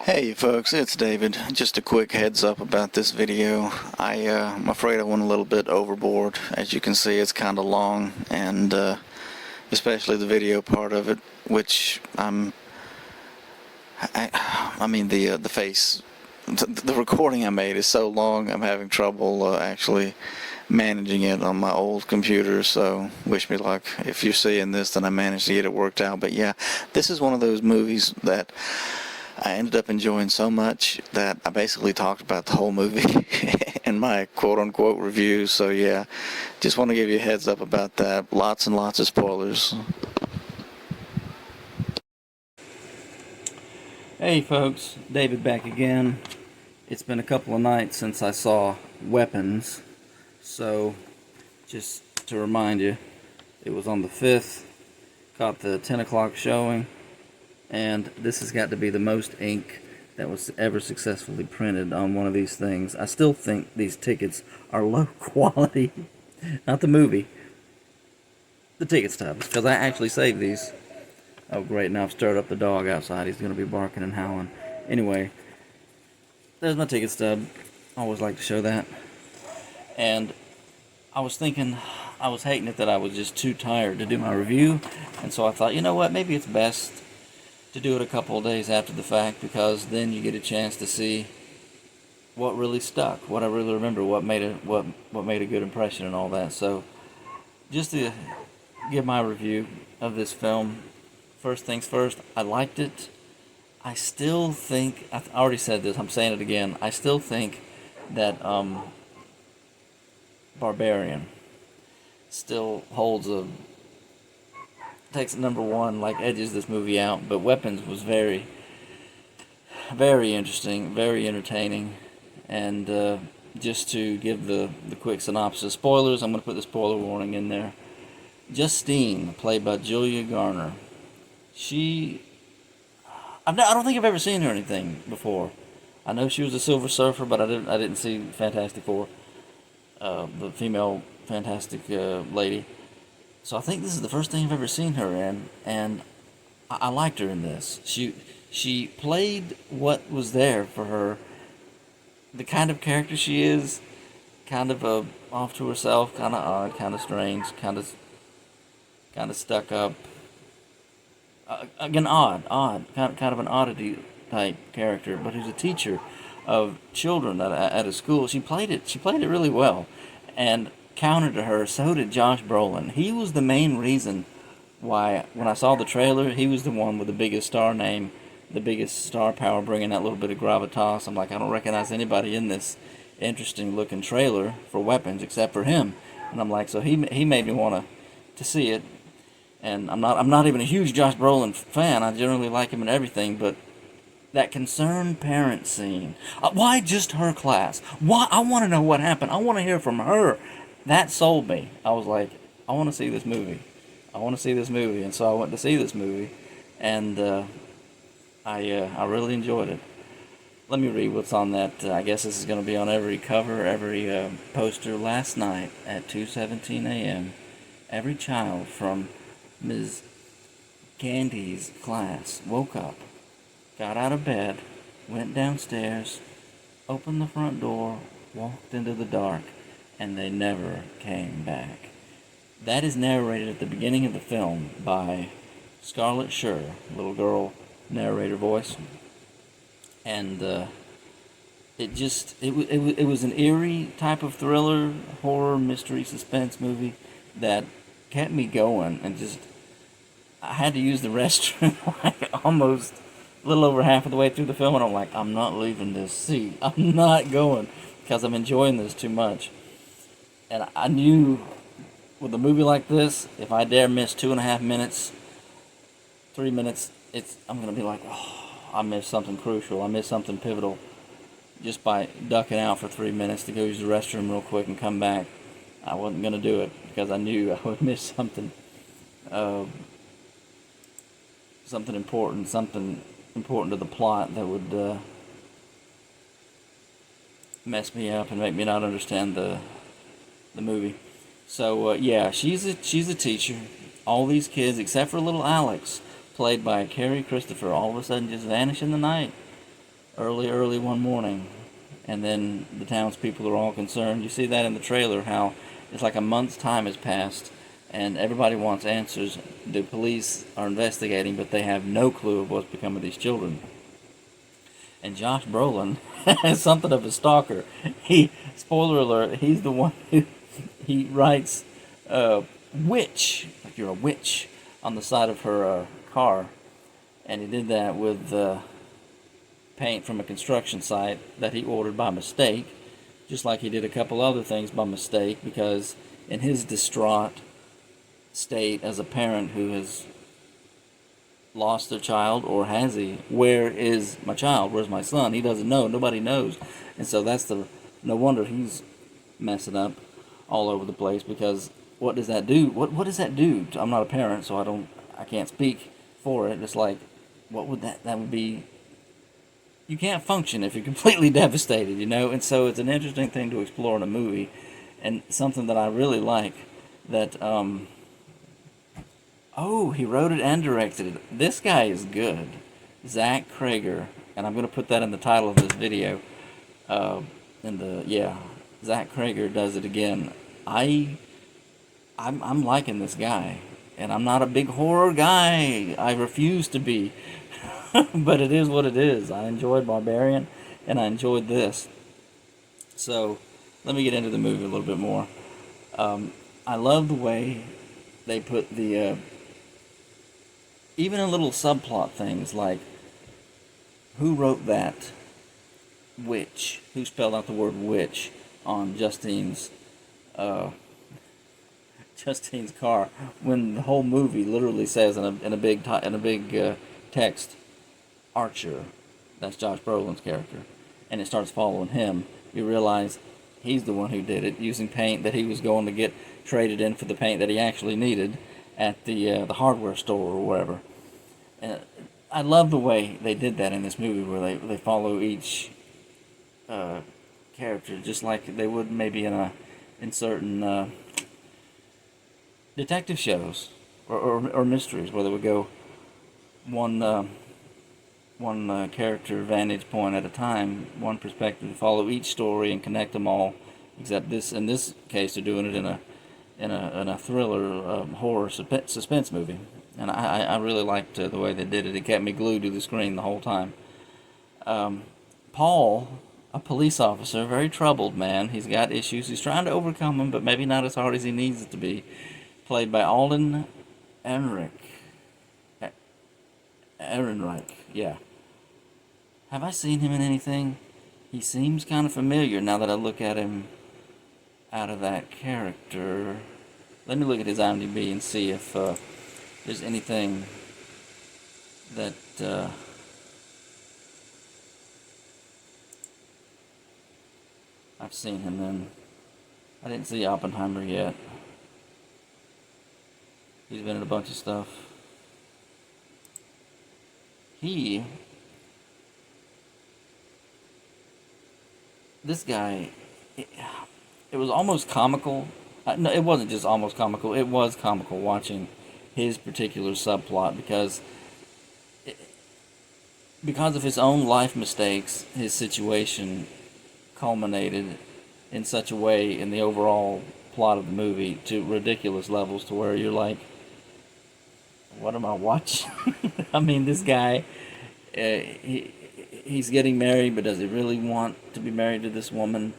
Hey folks, it's David. Just a quick heads up about this video. I'm afraid I went a little bit overboard. As you can see, it's kind of long, and especially the video part of it, which the face, the recording I made is so long, I'm having trouble actually managing it on my old computer, so wish me luck. If you're seeing this, then I managed to get it worked out. But yeah, this is one of those movies that I ended up enjoying so much that I basically talked about the whole movie in my quote-unquote review. So yeah, just want to give you a heads up about that. Lots and lots of spoilers. Hey folks, David back again. It's been a couple of nights since I saw Weapons, so just to remind you, it was on the 5th, caught the 10 o'clock showing, and this has got to be the most ink that was ever successfully printed on one of these things. I still think these tickets are low quality. Not the movie, the ticket stubs, because I actually saved these. Oh great, now I've stirred up the dog outside. He's going to be barking and howling. Anyway, there's my ticket stub. I always like to show that. And I was thinking, I was hating it that I was just too tired to do my review, and so I thought, you know what, maybe it's best to do it a couple of days after the fact, because then you get a chance to see what really stuck, what I really remember, what made a good impression and all that. So just to give my review of this film, first things first, I liked it. I still think, I already said this, I'm saying it again, I still think that Barbarian still holds takes number one, like edges this movie out. But Weapons was very, very interesting, very entertaining. And just to give the quick synopsis, spoilers, I'm going to put the spoiler warning in there. Justine, played by Julia Garner, I don't think I've ever seen her anything before. I know she was a Silver Surfer, but I didn't see Fantastic Four, the female Fantastic lady. So I think this is the first thing I've ever seen her in, and I liked her in this. She played what was there for her, the kind of character she is, kind of off to herself, kind of odd, kind of strange, kind of stuck up. Again, odd, kind of an oddity type character, but who's a teacher of children at a school. She played it really well, and counter to her, so did Josh Brolin. He was the main reason why, when I saw the trailer, he was the one with the biggest star name, the biggest star power, bringing that little bit of gravitas. I'm like, I don't recognize anybody in this interesting looking trailer for Weapons except for him. And I'm like, so he made me want to see it. And I'm not even a huge Josh Brolin fan. I generally like him and everything, but that concerned parent scene. Why just her class? Why? I want to know what happened. I want to hear from her. That sold me. I was like, I want to see this movie. And so I went to see this movie, and I really enjoyed it. Let me read what's on that. I guess this is going to be on every cover, every poster. Last night at 2:17 a.m., every child from Ms. Candy's class woke up, got out of bed, went downstairs, opened the front door, walked into the dark, and they never came back. That is narrated at the beginning of the film by Scarlett Sher, little girl narrator voice. And it was an eerie type of thriller, horror, mystery, suspense movie that kept me going, and just, I had to use the restroom like almost a little over half of the way through the film, and I'm like, I'm not leaving this seat. I'm not going, because I'm enjoying this too much. And I knew with a movie like this, if I dare miss 2.5 minutes, 3 minutes, I'm going to be like, oh, I missed something crucial. I missed something pivotal just by ducking out for 3 minutes to go use the restroom real quick and come back. I wasn't going to do it because I knew I would miss something, something important to the plot that would mess me up and make me not understand the movie. So yeah, she's a teacher. All these kids, except for little Alex, played by Carrie Christopher, all of a sudden just vanish in the night. early one morning, and then the townspeople are all concerned. You see that in the trailer, how it's like a month's time has passed, and everybody wants answers. The police are investigating, but they have no clue of what's become of these children. And Josh Brolin is something of a stalker. Spoiler alert, he's the one who he writes witch, like you're a witch, on the side of her car. And he did that with paint from a construction site that he ordered by mistake, just like he did a couple other things by mistake, because in his distraught state as a parent who has lost their child, or has he? Where is my child? Where's my son? He doesn't know. Nobody knows. And so no wonder he's messing up all over the place, because what does that do? What does that do? I'm not a parent, so I can't speak for it. It's like, what would that would be? You can't function if you're completely devastated, and so it's an interesting thing to explore in a movie, and something that I really like, that he wrote it and directed it. This guy is good. Zach Cregger, and I'm going to put that in the title of this video. Zach Cregger does it again. I'm liking this guy, and I'm not a big horror guy. I refuse to be, but it is what it is. I enjoyed Barbarian, and I enjoyed this. So let me get into the movie a little bit more. I love the way they put the even in little subplot things like, who wrote that witch? Who spelled out the word witch on Justine's car, when the whole movie literally says in a big text, Archer. That's Josh Brolin's character, and it starts following him. You realize he's the one who did it, using paint that he was going to get traded in for the paint that he actually needed at the hardware store or wherever. And I love the way they did that in this movie, where they follow each character just like they would maybe in certain detective shows or mysteries, where they would go one character vantage point at a time, one perspective, to follow each story and connect them all. Except in this case, they're doing it in a thriller, horror suspense movie, and I really liked the way they did it. It kept me glued to the screen the whole time. Paul, a police officer, very troubled man. He's got issues. He's trying to overcome them, but maybe not as hard as he needs it to be. Played by Alden Ehrenreich. Ehrenreich, yeah. Have I seen him in anything? He seems kind of familiar now that I look at him out of that character. Let me look at his IMDb and see if there's anything that I've seen him in. I didn't see Oppenheimer yet. He's been in a bunch of stuff. This guy, it was almost comical. No, it wasn't just almost comical. It was comical watching his particular subplot, because of his own life mistakes, his situation culminated in such a way in the overall plot of the movie to ridiculous levels, to where you're like, what am I watching? I mean, this guy, he's getting married, but does he really want to be married to this woman?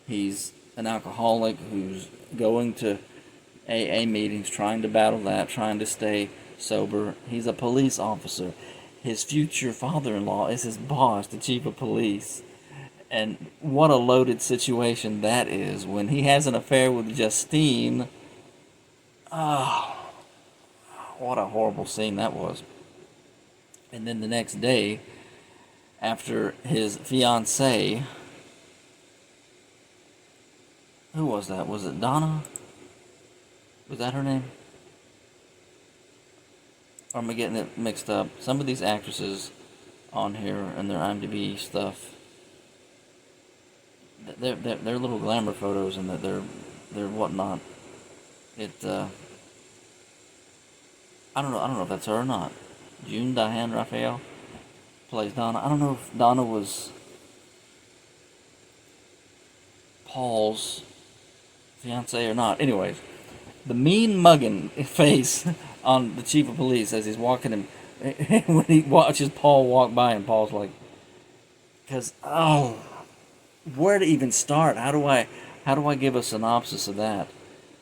He's an alcoholic who's going to AA meetings, trying to battle that, trying to stay sober. He's a police officer. His future father-in-law is his boss, the chief of police. And what a loaded situation that is, when he has an affair with Justine. Oh, what a horrible scene that was. And then the next day, after his fiancée, who was that? Was it Donna? Was that her name? Or am I getting it mixed up? Some of these actresses on here and their IMDb stuff, they're little glamour photos, and that they're whatnot. I don't know if that's her or not. June Diane Raphael plays Donna. I don't know if Donna was Paul's fiance or not. Anyways, the mean mugging face on the chief of police as he's walking him when he watches Paul walk by, and Paul's like, because where to even start? How do I give a synopsis of that?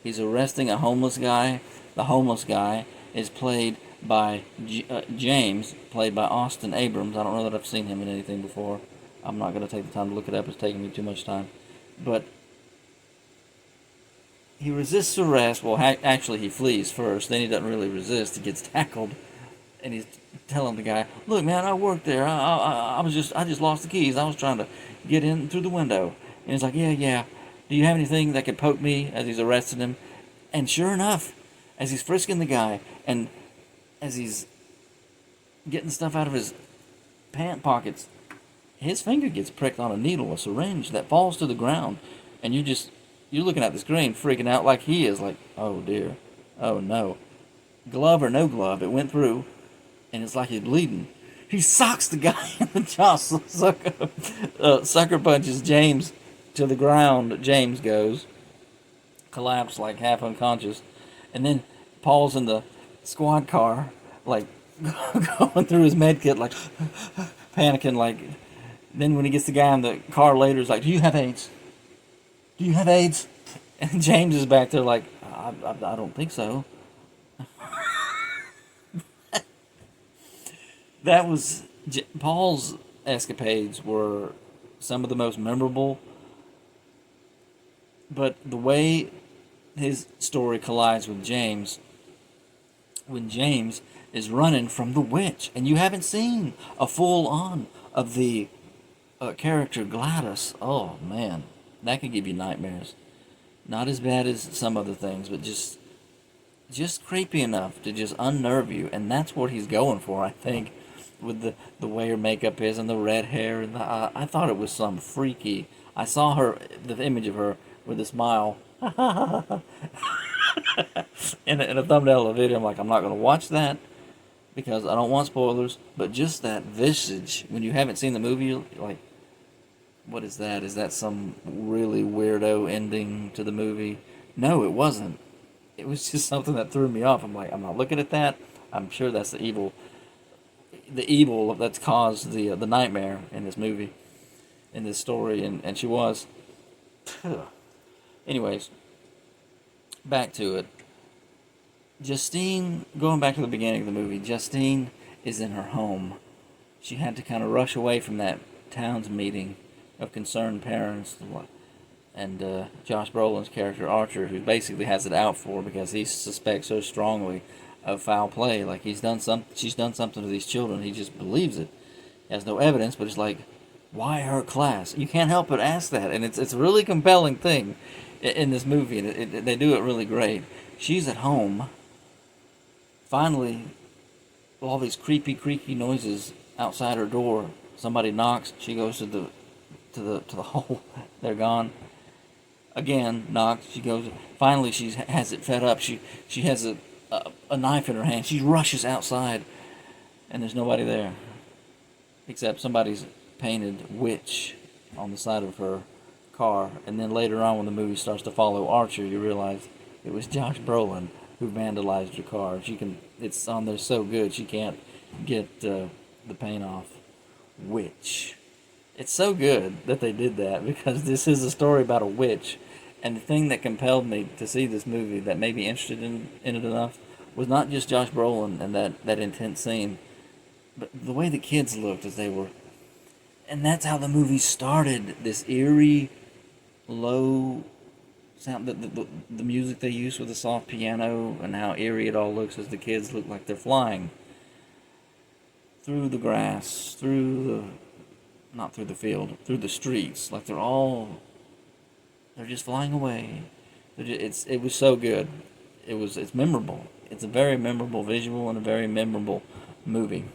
He's arresting a homeless guy. The homeless guy is played by James, played by Austin Abrams. I don't know that I've seen him in anything before. I'm not going to take the time to look it up. It's taking me too much time. But he resists arrest. Well, actually, he flees first. Then he doesn't really resist. He gets tackled, and he's telling the guy, "Look, man, I worked there. I just lost the keys. I was trying to get in through the window." And he's like, "Yeah. Do you have anything that could poke me?" As he's arresting him, and sure enough, as he's frisking the guy, and as he's getting stuff out of his pant pockets, his finger gets pricked on a needle, a syringe that falls to the ground, and you're looking at the screen freaking out like he is, like, oh dear, oh no. Glove or no glove, it went through, and it's like he's bleeding. He socks the guy in the jaw, sucker punches James to the ground. James goes, collapsed, like half unconscious, and then Paul's in the squad car, like, going through his med kit, like, panicking, like. Then when he gets the guy in the car later, he's like, "Do you have AIDS? Do you have AIDS?" And James is back there like, I don't think so. That was... Paul's escapades were some of the most memorable. But the way his story collides with James, when James is running from the witch, and you haven't seen a full-on of the character Gladys. Oh man, that could give you nightmares. Not as bad as some other things, but just creepy enough to just unnerve you, and that's what he's going for, I think, with the way her makeup is and the red hair and the I thought it was some freaky. I saw the image of her with a smile in a thumbnail of the video. I'm like, I'm not going to watch that because I don't want spoilers, but just that visage, when you haven't seen the movie, you're like, what is that? Is that some really weirdo ending to the movie? No, it wasn't. It was just something that threw me off. I'm like, I'm not looking at that. I'm sure that's the evil that's caused the nightmare in this movie, in this story, and she was. Anyways, back to it. Justine, going back to the beginning of the movie, Justine is in her home. She had to kind of rush away from that town's meeting of concerned parents, and Josh Brolin's character Archer, who basically has it out for her because he suspects so strongly of foul play. Like she's done something to these children. He just believes it. He has no evidence, but it's like, why her class? You can't help but ask that, and it's a really compelling thing in this movie, and they do it really great. She's at home. Finally, all these creaky noises outside her door. Somebody knocks. She goes to the hole. They're gone. Again, knocks. She goes. Finally, she has it fed up. She has a knife in her hand. She rushes outside, and there's nobody there, except somebody's painted witch on the side of her car. And then later on, when the movie starts to follow Archer, you realize it was Josh Brolin who vandalized her car. It's on there so good she can't get the paint off. Witch. It's so good that they did that, because this is a story about a witch. And the thing that compelled me to see this movie, that made me interested in it enough, was not just Josh Brolin and that intense scene, but the way the kids looked as they were. And that's how the movie started. This eerie, low sound, the music they use with the soft piano, and how eerie it all looks as the kids look like they're flying through the grass, not through the field, through the streets, like they're just flying away. It was so good. It's memorable. It's a very memorable visual and a very memorable movie.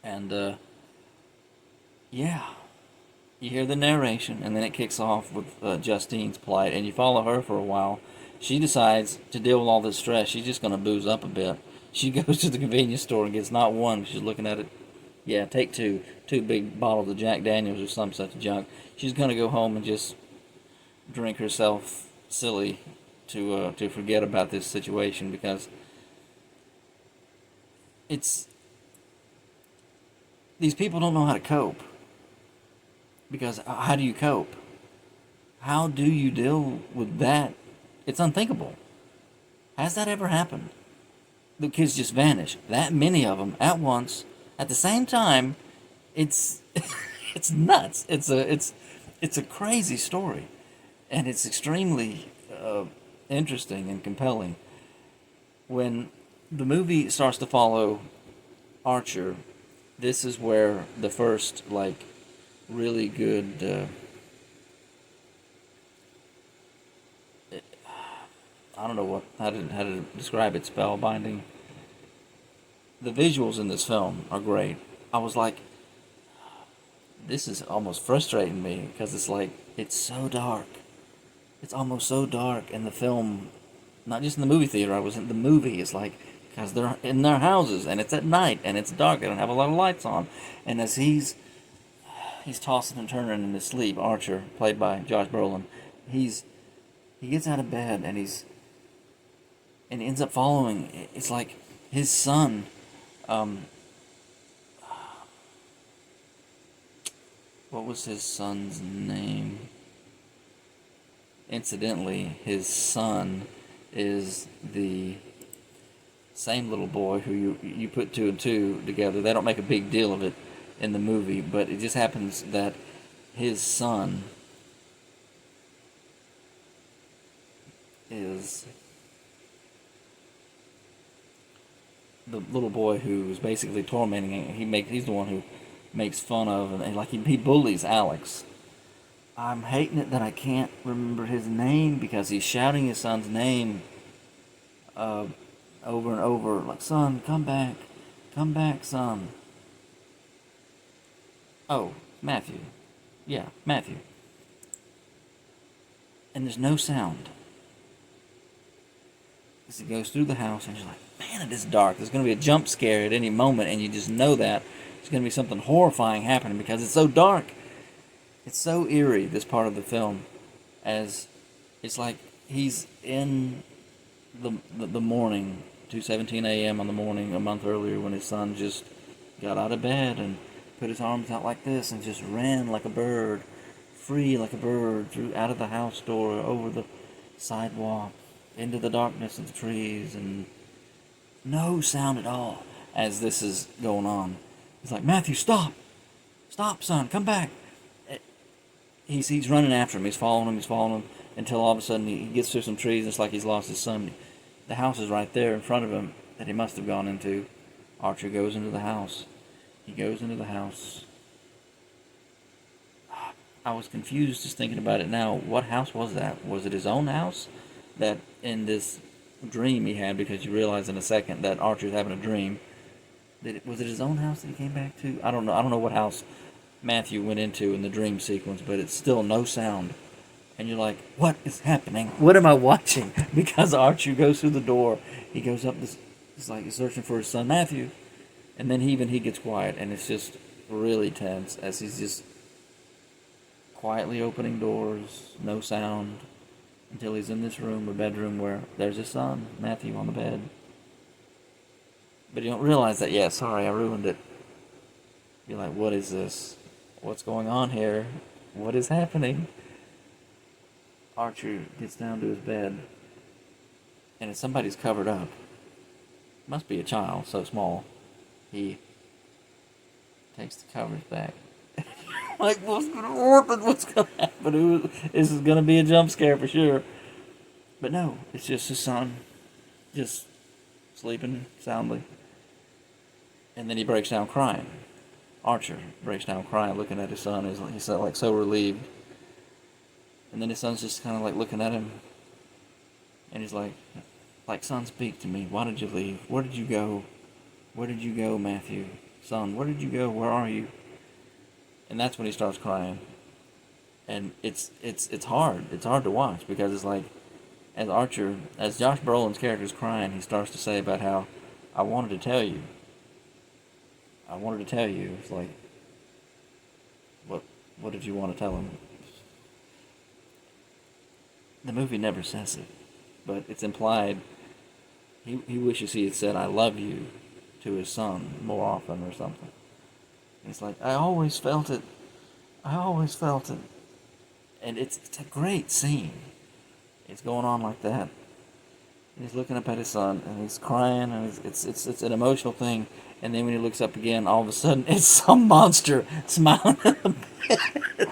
And yeah, you hear the narration, and then it kicks off with Justine's plight, and you follow her for a while. She decides to deal with all this stress. She's just going to booze up a bit. She goes to the convenience store and gets not one. She's looking at it. Yeah, take two big bottles of Jack Daniels or some such junk. She's going to go home and just drink herself silly to forget about this situation, because it's these people don't know how to cope. Because how do you cope? How do you deal with that? It's unthinkable. Has that ever happened? The kids just vanish. That many of them at once, at the same time. It's it's nuts. It's a crazy story, and it's extremely interesting and compelling. When the movie starts to follow Archer, this is where the first like really good. I don't know how to describe it. Spellbinding. The visuals in this film are great. I was like, this is almost frustrating me, because it's like it's so dark. It's almost so dark in the film, not just in the movie theater. I was in the movie. It's like, because they're in their houses and it's at night and it's dark. They don't have a lot of lights on, and as he's tossing and turning in his sleep, Archer, played by Josh Brolin, he gets out of bed and he ends up following. It's like his son. What was his son's name? Incidentally, his son is the same little boy who you put two and two together. They don't make a big deal of it in the movie, but it just happens that his son is the little boy who's basically tormenting him. He's the one who makes fun of, and like he bullies Alex. I'm hating it that I can't remember his name, because he's shouting his son's name over and over, like, son, come back, son. Oh, Matthew. Yeah, Matthew. And there's no sound. As he goes through the house, and you're like, man, it is dark. There's going to be a jump scare at any moment, and you just know that there's going to be something horrifying happening, because it's so dark. It's so eerie, this part of the film, as it's like he's in the morning, 2:17 a.m. on the morning a month earlier, when his son just got out of bed and put his arms out like this and just ran like a bird, free like a bird, out of the house door, over the sidewalk, into the darkness of the trees, and no sound at all as this is going on. He's like, Matthew, stop, son, come back. He's running after him. He's following him, until all of a sudden he gets through some trees. It's like he's lost his son. The house is right there in front of him that he must have gone into. Archer goes into the house. He goes into the house. I was confused just thinking about it now. What house was that? Was it his own house? That in this dream he had, because you realize in a second that Archer's having a dream. Was it his own house that he came back to? I don't know what house Matthew went into in the dream sequence, but it's still no sound. And you're like, what is happening? What am I watching? Because Archer goes through the door. He goes up this, it's like he's searching for his son Matthew. And then he gets quiet, and it's just really tense as he's just quietly opening doors, no sound, until he's in this room or bedroom where there's his son, Matthew, on the bed. But you don't realize that, yeah, sorry, I ruined it. You're like, what is this? What's going on here? What is happening? Archer gets down to his bed, and if somebody's covered up, must be a child, so small, he takes the covers back. Like, what's going to happen? What's going to happen? This is going to be a jump scare for sure. But no, it's just his son, just sleeping soundly. And then he breaks down crying. Archer breaks down crying, looking at his son. He's like so relieved. And then his son's just kind of like looking at him. And he's like, son, speak to me. Why did you leave? Where did you go? Where did you go, Matthew? Son, where did you go? Where are you? And that's when he starts crying. And it's hard. It's hard to watch, because it's like, as Josh Brolin's character is crying, he starts to say about how, I wanted to tell you. It's like, what did you want to tell him? the movie never says it, but it's implied. He wishes he had said "I love you" to his son more often or something. It's like, I always felt it. I always felt it. And it's a great scene. It's going on like that. And he's looking up at his son, and he's crying, and it's an emotional thing. And then when he looks up again, all of a sudden, it's some monster smiling at the bed.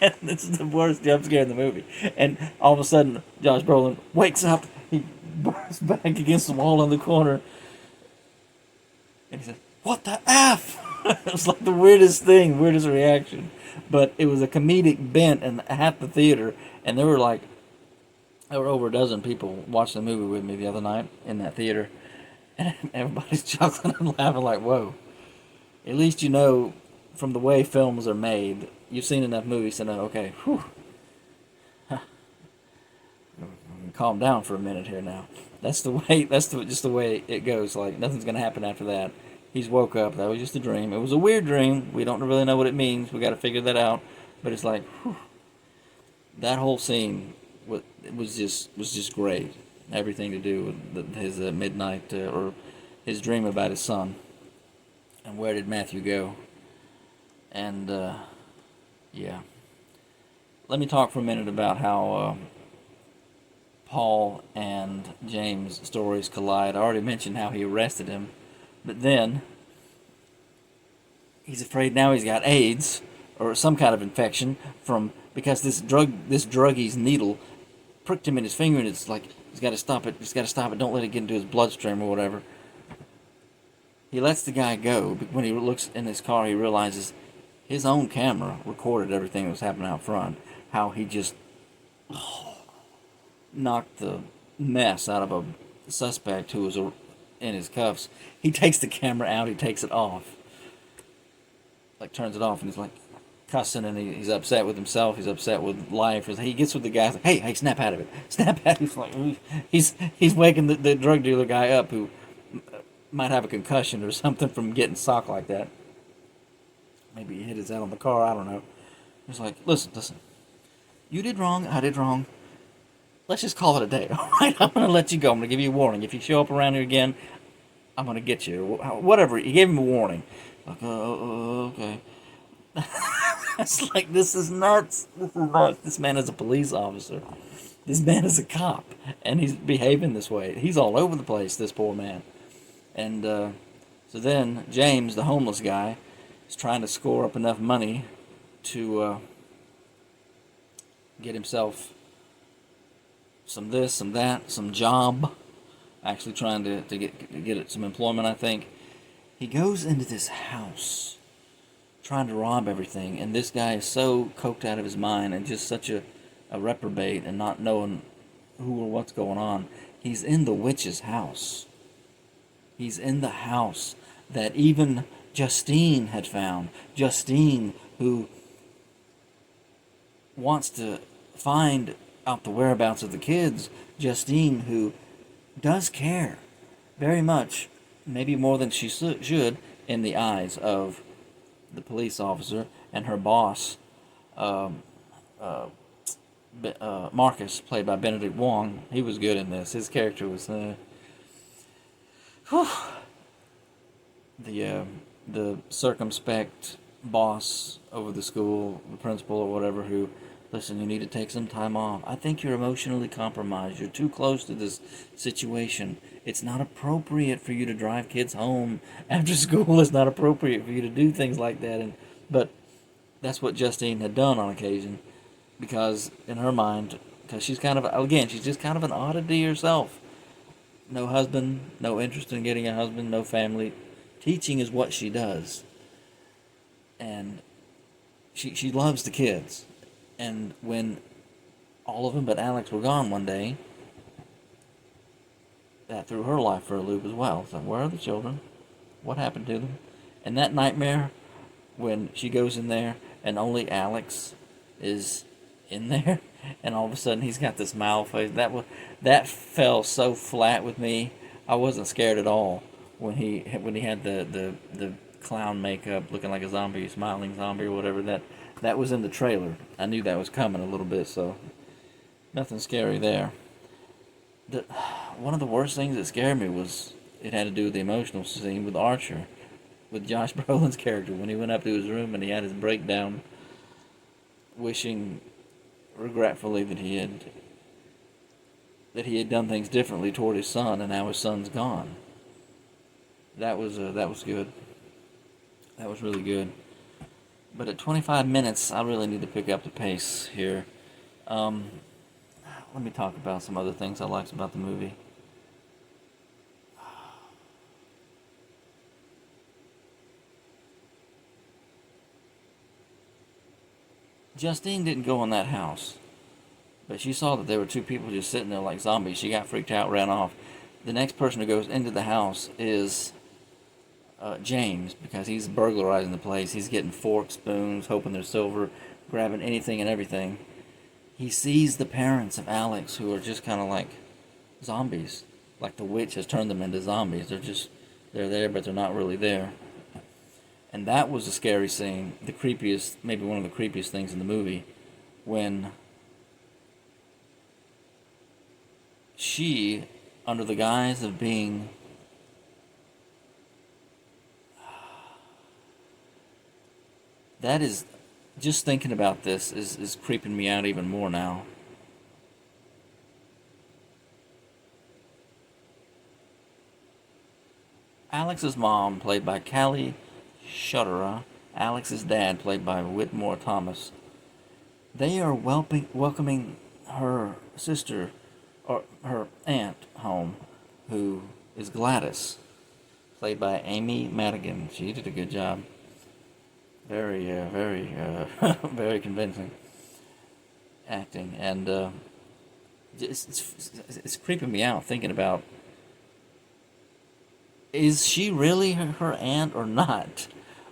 And it's the worst jump scare in the movie. And all of a sudden, Josh Brolin wakes up. He bursts back against the wall in the corner. And he says, "What the F?" It was like the weirdest thing, weirdest reaction. But it was a comedic bent in half the theater. And there were over a dozen people watching the movie with me the other night in that theater. And everybody's chuckling and laughing like, whoa. At least you know from the way films are made, you've seen enough movies to know, okay, whew. Calm down for a minute here now. That's just the way it goes. Like, nothing's going to happen after that. He's woke up. That was just a dream. It was a weird dream. We don't really know what it means. We got to figure that out. But it's like, whew. That whole scene was just great. Everything to do with his midnight or his dream about his son. And where did Matthew go? And yeah. Let me talk for a minute about how Paul and James' stories collide. I already mentioned how he arrested him, but then he's afraid now he's got AIDS or some kind of infection because this druggie's needle pricked him in his finger, and it's like he's got to stop it. He's got to stop it. Don't let it get into his bloodstream or whatever. He lets the guy go, but when he looks in his car, he realizes his own camera recorded everything that was happening out front. How he just knocked the mess out of a suspect who was in his cuffs. He takes the camera out. He takes it off. Like, turns it off, and he's like cussing, and he's upset with himself. He's upset with life. He gets with the guy. Like, hey, snap out of it. Snap out. He's like, he's waking the drug dealer guy up who might have a concussion or something from getting socked like that. Maybe he hit his head on the car. I don't know. He's like, listen. You did wrong. I did wrong. Let's just call it a day. All right, I'm going to let you go. I'm going to give you a warning. If you show up around here again, I'm going to get you. Whatever. He gave him a warning. Like, okay. It's like, this is nuts. This man is a police officer. This man is a cop. And he's behaving this way. He's all over the place, this poor man. And so then James, the homeless guy, is trying to score up enough money to get himself some this, some that, some job. Actually trying to get some employment, I think. He goes into this house trying to rob everything, and this guy is so coked out of his mind and just such a reprobate and not knowing who or what's going on. He's in the witch's house. He's in the house that even Justine had found. Justine, who wants to find out the whereabouts of the kids. Justine, who does care very much, maybe more than she should, in the eyes of the police officer and her boss, Marcus, played by Benedict Wong. He was good in this. His character was the circumspect boss over the school, the principal or whatever, who, listen, you need to take some time off. I think you're emotionally compromised. You're too close to this situation. It's not appropriate for you to drive kids home after school. It's not appropriate for you to do things like that. But that's what Justine had done on occasion, because in her mind, because she's just kind of an oddity herself. No husband, no interest in getting a husband, no family. Teaching is what she does. And she loves the kids. And when all of them but Alex were gone one day, that threw her life for a loop as well. So where are the children? What happened to them? And that nightmare, when she goes in there and only Alex is in there, and all of a sudden he's got this smile face. That fell so flat with me. I wasn't scared at all when he had the clown makeup, looking like a zombie, smiling zombie or whatever. That was in the trailer. I knew that was coming a little bit, so Nothing scary there. The, one of the worst things that scared me was it had to do with the emotional scene with Archer, with Josh Brolin's character when he went up to his room and he had his breakdown, wishing regretfully that he had done things differently toward his son, and now his son's gone. That was good. That was really good. But at 25 minutes, I really need to pick up the pace here. Let me talk about some other things I liked about the movie. Justine didn't go in that house, but she saw that there were two people just sitting there like zombies. She got freaked out, ran off. The next person who goes into the house is James, because he's burglarizing the place. He's getting forks, spoons, hoping they're silver, grabbing anything and everything. He sees the parents of Alex, who are just kind of like zombies. Like the witch has turned them into zombies. They're there, but they're not really there. And that was a scary scene, the creepiest, maybe one of the creepiest things in the movie, when she, under the guise of being that is, just thinking about this is creeping me out even more now. Alex's mom, played by Callie Shutterer, Alex's dad, played by Whitmore Thomas, they are welcoming her sister, or her aunt, home, who is Gladys, played by Amy Madigan. She did a good job. Very, very convincing acting, and it's creeping me out thinking about, is she really her aunt or not?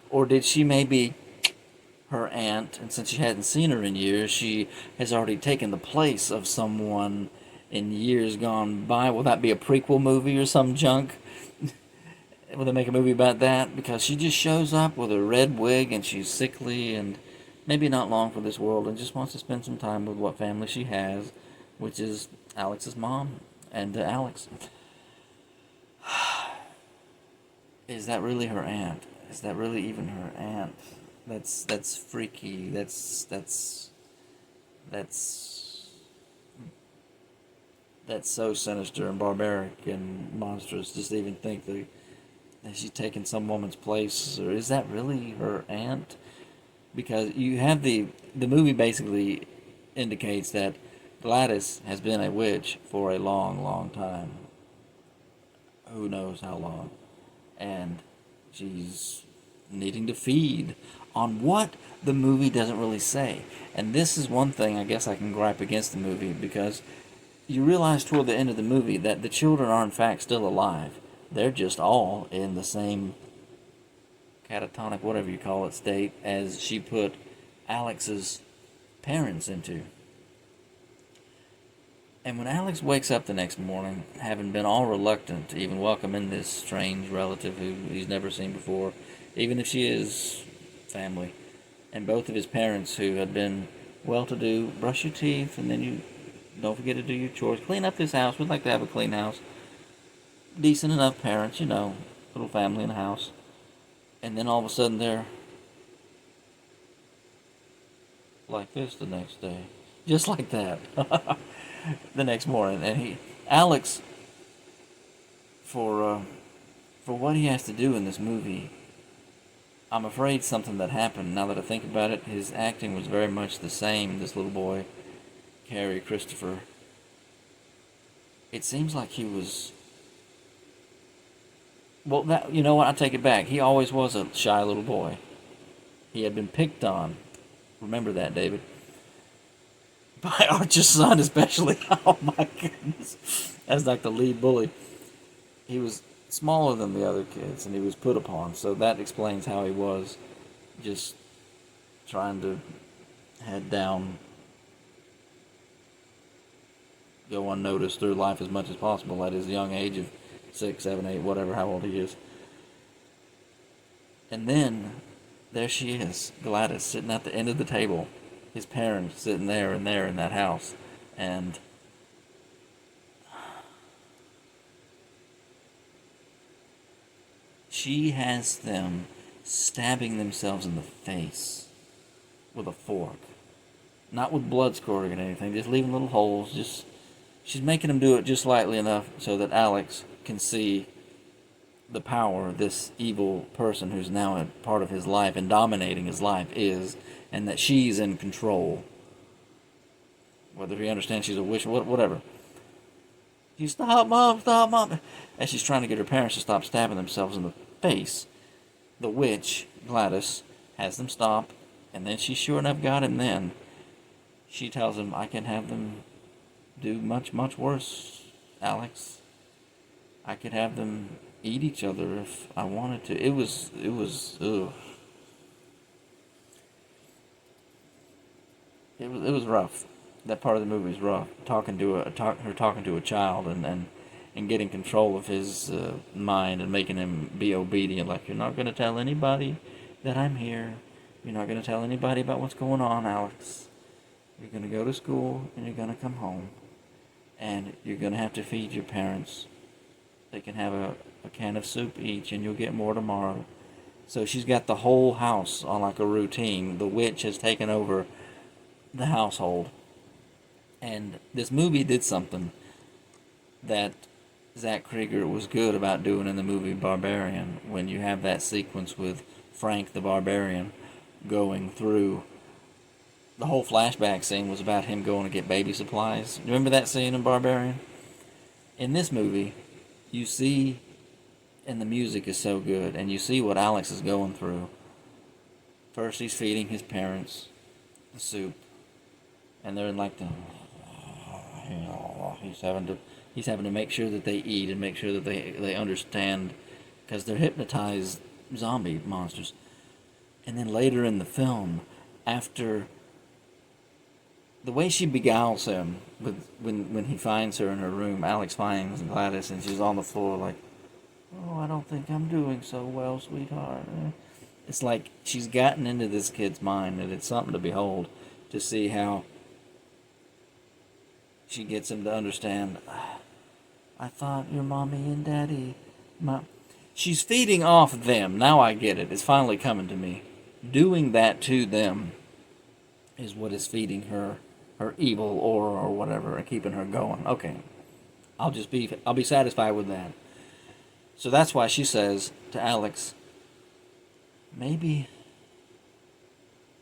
Or did she maybe her aunt, and since she hadn't seen her in years, she has already taken the place of someone in years gone by? Will that be a prequel movie or some junk? Will they make a movie about that? Because she just shows up with a red wig and she's sickly and maybe not long for this world and just wants to spend some time with what family she has, which is Alex's mom and Alex. Is that really her aunt? Is that really even her aunt? That's freaky. That's so sinister and barbaric and monstrous. Just to even think that she's taken some woman's place, or is that really her aunt? Because you have the movie basically indicates that Gladys has been a witch for a long, long time. Who knows how long? And she's needing to feed on what the movie doesn't really say. And this is one thing I guess I can gripe against the movie, because you realize toward the end of the movie that the children are in fact still alive. They're just all in the same catatonic, whatever you call it, state as she put Alex's parents into. And when Alex wakes up the next morning, having been all reluctant to even welcome in this strange relative who he's never seen before, even if she is family, and both of his parents who had been well-to-do, brush your teeth, and then you don't forget to do your chores, clean up this house, we'd like to have a clean house, decent enough parents, little family in the house, and then all of a sudden they're like this the next day, just like that. The next morning, and Alex, for what he has to do in this movie, I'm afraid something that happened, now that I think about it, his acting was very much the same, this little boy, Carrie Christopher. It seems like he was, well, that, you know what, I take it back, he always was a shy little boy. He had been picked on. Remember that, David. By Archer's son especially. Oh my goodness. As like the lead bully. He was smaller than the other kids and he was put upon. So that explains how he was just trying to head down, go unnoticed through life as much as possible at his young age of 6, 7, 8, whatever, how old he is. And then there she is, Gladys, sitting at the end of the table. His parents sitting there in that house. And she has them stabbing themselves in the face with a fork. Not with blood squirting or anything, just leaving little holes. She's making them do it just lightly enough so that Alex can see the power this evil person who's now a part of his life and dominating his life is, and that she's in control. Whether he understands she's a witch, whatever. You stop, Mom, stop, Mom. As she's trying to get her parents to stop stabbing themselves in the face, the witch, Gladys, has them stop, and then she sure enough got him then. She tells him, I can have them do much, much worse, Alex. I could have them eat each other if I wanted to. It was, ugh. It was rough. That part of the movie is rough. Her talking to a child and getting control of his mind and making him be obedient. Like, you're not going to tell anybody that I'm here. You're not going to tell anybody about what's going on, Alex. You're going to go to school and you're going to come home. And you're going to have to feed your parents. They can have a can of soup each and you'll get more tomorrow. So she's got the whole house on like a routine. The witch has taken over the household. And this movie did something that Zach Cregger was good about doing in the movie Barbarian, when you have that sequence with Frank the Barbarian going through. The whole flashback scene was about him going to get baby supplies. Remember that scene in Barbarian? In this movie, you see, and the music is so good, and you see what Alex is going through. First, he's feeding his parents the soup, and they're in like the... He's having to make sure that they eat and make sure that they understand, because they're hypnotized zombie monsters. And then later in the film, after the way she beguiles him when he finds her in her room, Alex finds Gladys and she's on the floor like, oh, I don't think I'm doing so well, sweetheart. It's like she's gotten into this kid's mind, and it's something to behold to see how she gets him to understand. I thought your mommy and daddy... She's feeding off them. Now I get it. It's finally coming to me. Doing that to them is what is feeding her evil aura or whatever and keeping her going. Okay. I'll be satisfied with that. So that's why she says to Alex, maybe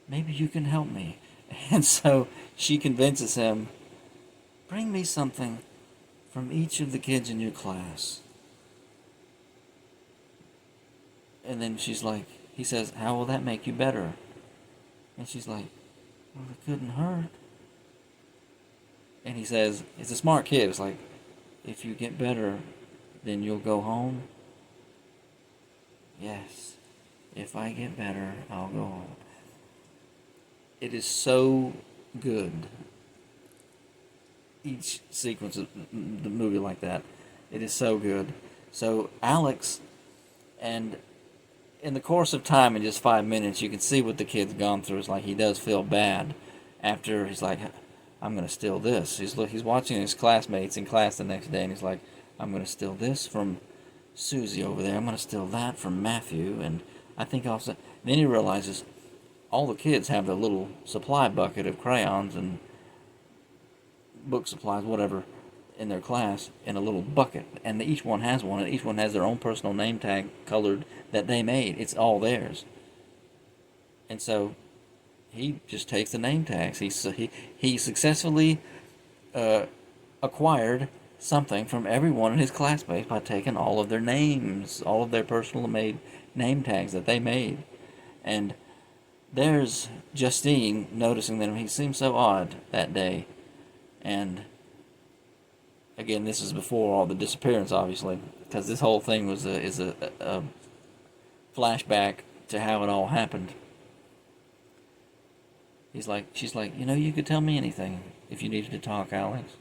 you can help me. And so she convinces him, bring me something from each of the kids in your class. And then he says, how will that make you better? And she's like, well, it couldn't hurt. And he says, it's a smart kid. It's like, if you get better, then you'll go home. Yes, if I get better, I'll go home. It is so good. Each sequence of the movie like that, it is so good. So Alex, and in the course of time, in just 5 minutes, you can see what the kid's gone through. It's like he does feel bad after he's like, I'm going to steal this. He's watching his classmates in class the next day, and he's like, I'm going to steal this from Susie over there. I'm going to steal that from Matthew, and I think also... Then he realizes all the kids have their little supply bucket of crayons and book supplies, whatever, in their class in a little bucket, and each one has one, and each one has their own personal name tag colored that they made. It's all theirs. And so he just takes the name tags. He successfully acquired something from everyone in his classmates by taking all of their names, all of their personal made name tags that they made. And there's Justine noticing that he seemed so odd that day. And again, this is before all the disappearance, obviously, because this whole thing is a flashback to how it all happened. She's like, you could tell me anything if you needed to talk, Alex.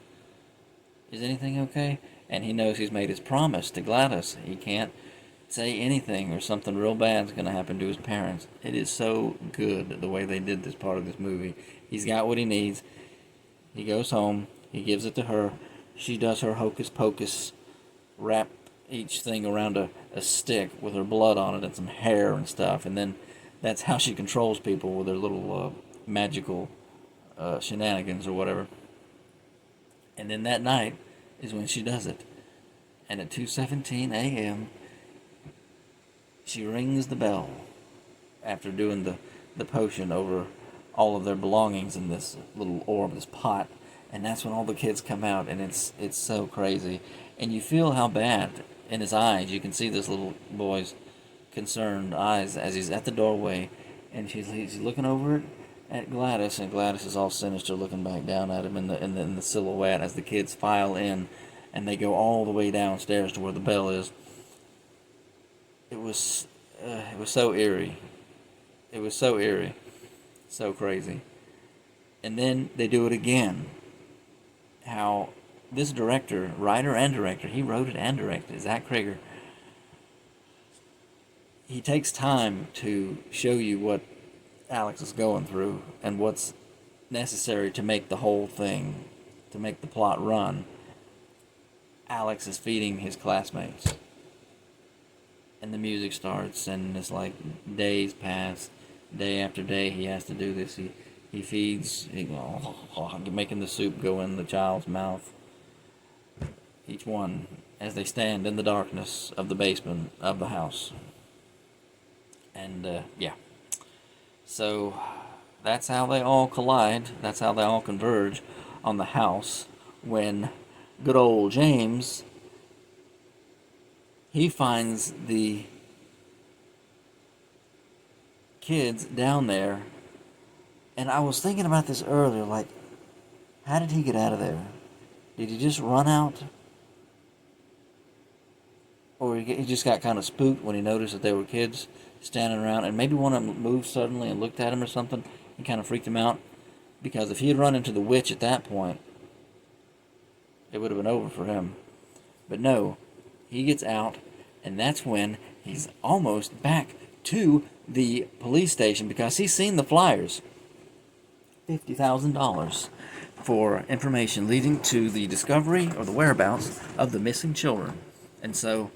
Is anything okay? And he knows he's made his promise to Gladys. He can't say anything or something real bad's going to happen to his parents. It is so good the way they did this part of this movie. He's got what he needs. He goes home. He gives it to her. She does her hocus pocus, wrap each thing around a stick with her blood on it and some hair and stuff, and then that's how she controls people with her little magical shenanigans or whatever. And then that night is when she does it. And at 2:17 a.m., she rings the bell after doing the potion over all of their belongings in this little orb, this pot. And that's when all the kids come out, and it's so crazy. And you feel how bad in his eyes. You can see this little boy's concerned eyes as he's at the doorway, and he's looking over it at Gladys, and Gladys is all sinister, looking back down at him in the silhouette as the kids file in, and they go all the way downstairs to where the bell is. It was so eerie. It was so eerie, so crazy. And then they do it again. How this director, writer and director, he wrote it and directed it, Zach Cregger. He takes time to show you what Alex is going through and what's necessary to make the whole thing, to make the plot run. Alex is feeding his classmates. And the music starts, and it's like days pass, day after day he has to do this. He feeds, making the soup go in the child's mouth. Each one as they stand in the darkness of the basement of the house. And, yeah. So, that's how they all collide. That's how they all converge on the house when good old James, he finds the kids down there. And I was thinking about this earlier, like, how did he get out of there? Did he just run out? Or he just got kind of spooked when he noticed that there were kids standing around, and maybe one of them moved suddenly and looked at him or something and kind of freaked him out? Because if he had run into the witch at that point, it would have been over for him. But no, he gets out, and that's when he's almost back to the police station because he's seen the flyers. $50,000 for information leading to the discovery or the whereabouts of the missing children. And so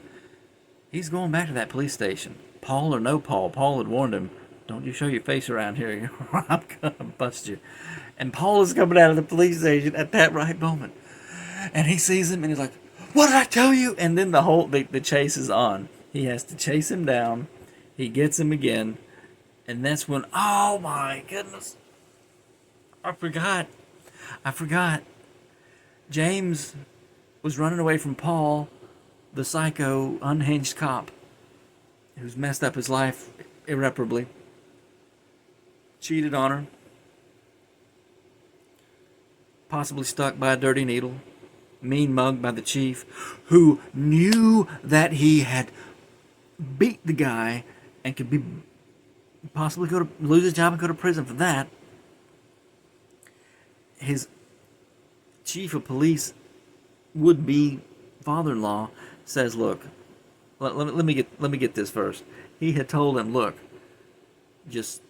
he's going back to that police station. Paul or no Paul, Paul had warned him, don't you show your face around here or I'm going to bust you. And Paul is coming out of the police station at that right moment. And he sees him and he's like, what did I tell you? And then the chase is on. He has to chase him down. He gets him again. And that's when, oh my goodness, I forgot. James was running away from Paul, the psycho, unhinged cop who's messed up his life irreparably, cheated on her, possibly stuck by a dirty needle, mean mugged by the chief, who knew that he had beat the guy and could possibly lose his job and go to prison for that. His chief of police, would-be father-in-law, says, "Look, let me get this first." He had told him, "Look, just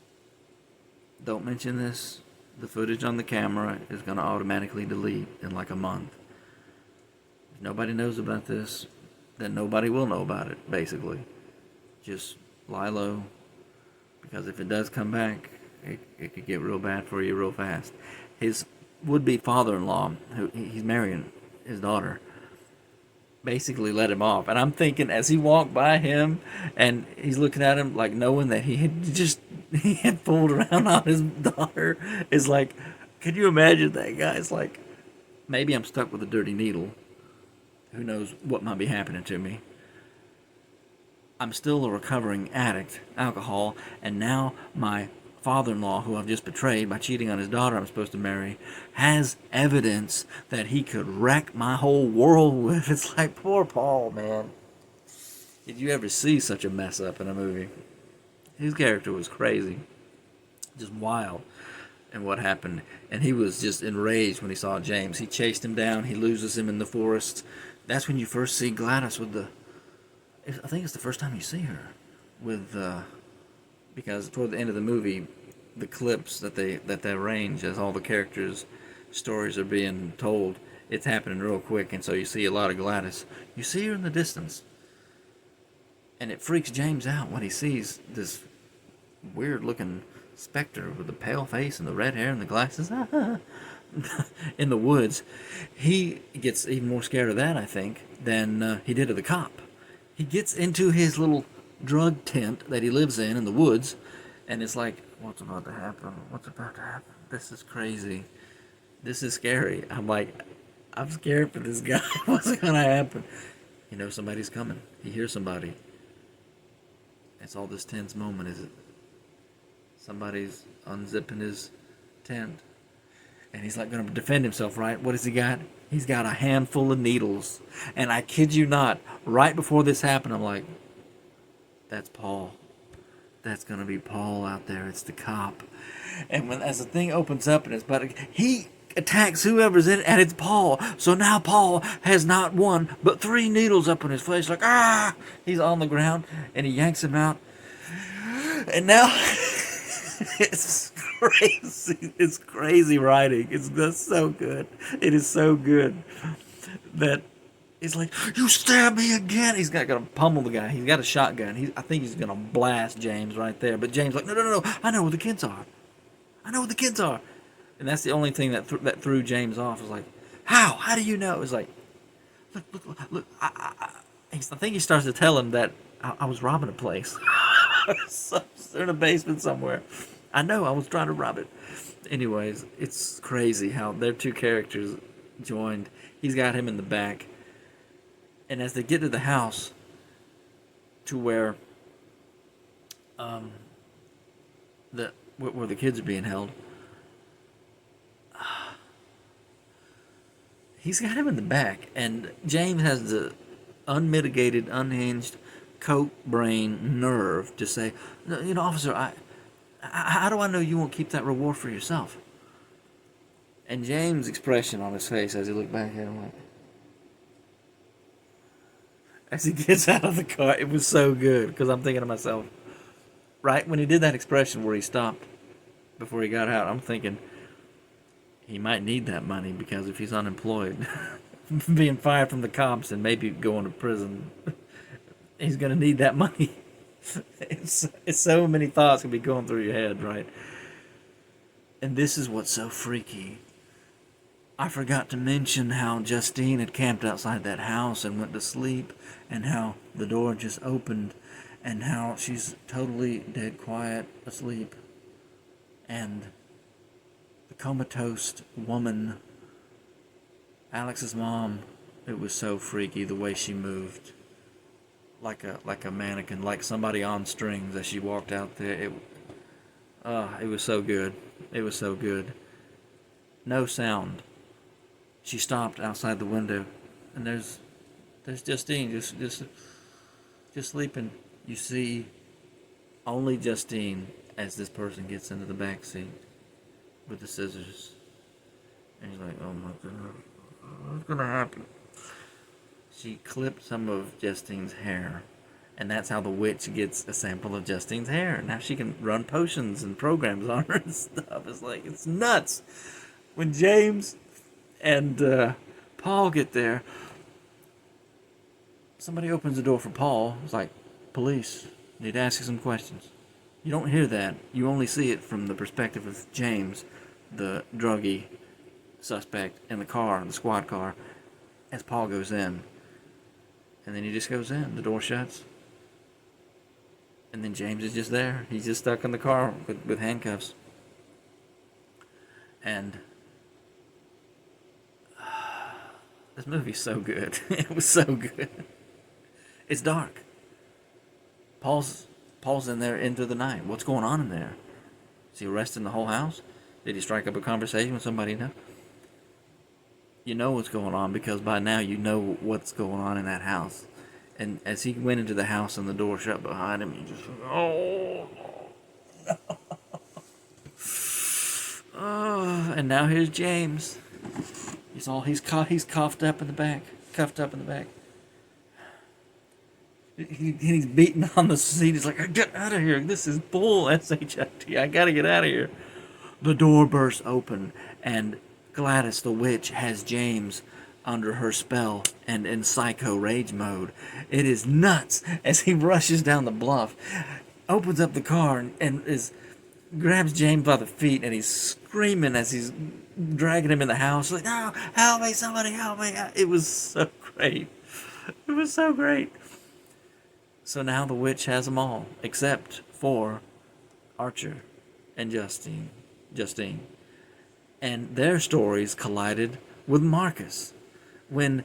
don't mention this. The footage on the camera is going to automatically delete in like a month. If nobody knows about this, then nobody will know about it. Basically, just lie low, because if it does come back, it could get real bad for you real fast." His would-be father-in-law, who he's marrying his daughter, basically let him off. And I'm thinking, as he walked by him and he's looking at him, like knowing that he had fooled around on his daughter, is like, could you imagine that guy? It's like, maybe I'm stuck with a dirty needle. Who knows what might be happening to me? I'm still a recovering addict, alcohol, and now my father-in-law, who I've just betrayed by cheating on his daughter I'm supposed to marry, has evidence that he could wreck my whole world with. It's like, poor Paul, man. Did you ever see such a mess up in a movie? His character was crazy. Just wild in what happened. And he was just enraged when he saw James. He chased him down. He loses him in the forest. That's when you first see Gladys with I think it's the first time you see her with because toward the end of the movie, the clips that they arrange as all the characters stories are being told, it's happening real quick, and so you see a lot of Gladys. You see her in the distance, and it freaks James out when he sees this weird-looking specter with the pale face and the red hair and the glasses in the woods. He gets even more scared of that, I think, than he did of the cop. He gets into his little drug tent that he lives in the woods, and it's like, what's about to happen? What's about to happen? This is crazy. This is scary. I'm like, I'm scared for this guy. What's going to happen? You know somebody's coming. He hears somebody. It's all this tense moment, is it? Somebody's unzipping his tent. And he's like going to defend himself, right? What has he got? He's got a handful of needles. And I kid you not, right before this happened, I'm like, that's Paul. That's going to be Paul out there. It's the cop. And as the thing opens up and it's about to, he attacks whoever's in it, and it's Paul. So now Paul has not one, but 3 needles up in his face. Like, ah! He's on the ground, and he yanks him out. And now, it's crazy. It's crazy writing. It's just so good. It is so good that he's like, you stab me again. He's got to pummel the guy. He's got a shotgun. I think he's going to blast James right there. But James like, no. I know where the kids are. And that's the only thing that threw James off. Was like, how? How do you know? It was like, look. I think he starts to tell him that I was robbing a place. They're in a basement somewhere. I know, I was trying to rob it. Anyways, it's crazy how their 2 characters joined. He's got him in the back. And as they get to the house, to where where the kids are being held, he's got him in the back, and James has the unmitigated, unhinged, coke brain nerve to say, you know, officer, how do I know you won't keep that reward for yourself? And James' expression on his face as he looked back at him, like, as he gets out of the car, it was so good, because I'm thinking to myself, right when he did that expression where he stopped before he got out, I'm thinking, he might need that money, because if he's unemployed, being fired from the cops and maybe going to prison, he's going to need that money. It's so many thoughts can be going through your head, right? And this is what's so freaky. I forgot to mention how Justine had camped outside that house and went to sleep, and how the door just opened, and how she's totally dead quiet asleep. And the comatose woman, Alex's mom, it was so freaky the way she moved. Like a mannequin, like somebody on strings as she walked out there. It was so good. It was so good. No sound. She stopped outside the window, and there's Justine just sleeping. You see only Justine as this person gets into the back seat with the scissors, and he's like, "Oh my goodness, what's gonna happen?" She clipped some of Justine's hair, and that's how the witch gets a sample of Justine's hair. Now she can run potions and programs on her and stuff. It's like, it's nuts. When James and Paul get there, somebody opens the door for Paul. It's like, police, need to ask you some questions. You don't hear that. You only see it from the perspective of James, the druggie suspect, in the car, the squad car, as Paul goes in. And then he just goes in. The door shuts. And then James is just there. He's just stuck in the car with handcuffs. And this movie's so good. It was so good. It's dark. Paul's in there into the night. What's going on in there? Is he arresting the whole house? Did he strike up a conversation with somebody you know? You know what's going on, because by now you know what's going on in that house. And as he went into the house and the door shut behind him, you just, oh, and now here's James. He's cuffed up in the back. He's beating on the seat. He's like, get out of here. This is bull, S-H-I-T. I gotta get out of here. The door bursts open, and Gladys the witch has James under her spell and in psycho rage mode. It is nuts as he rushes down the bluff, opens up the car and grabs James by the feet, and he's screaming as he's dragging him in the house like, "No, help me, somebody help me." It was so great. It was so great. So now the witch has them all, except for Archer and Justine. And their stories collided with Marcus. When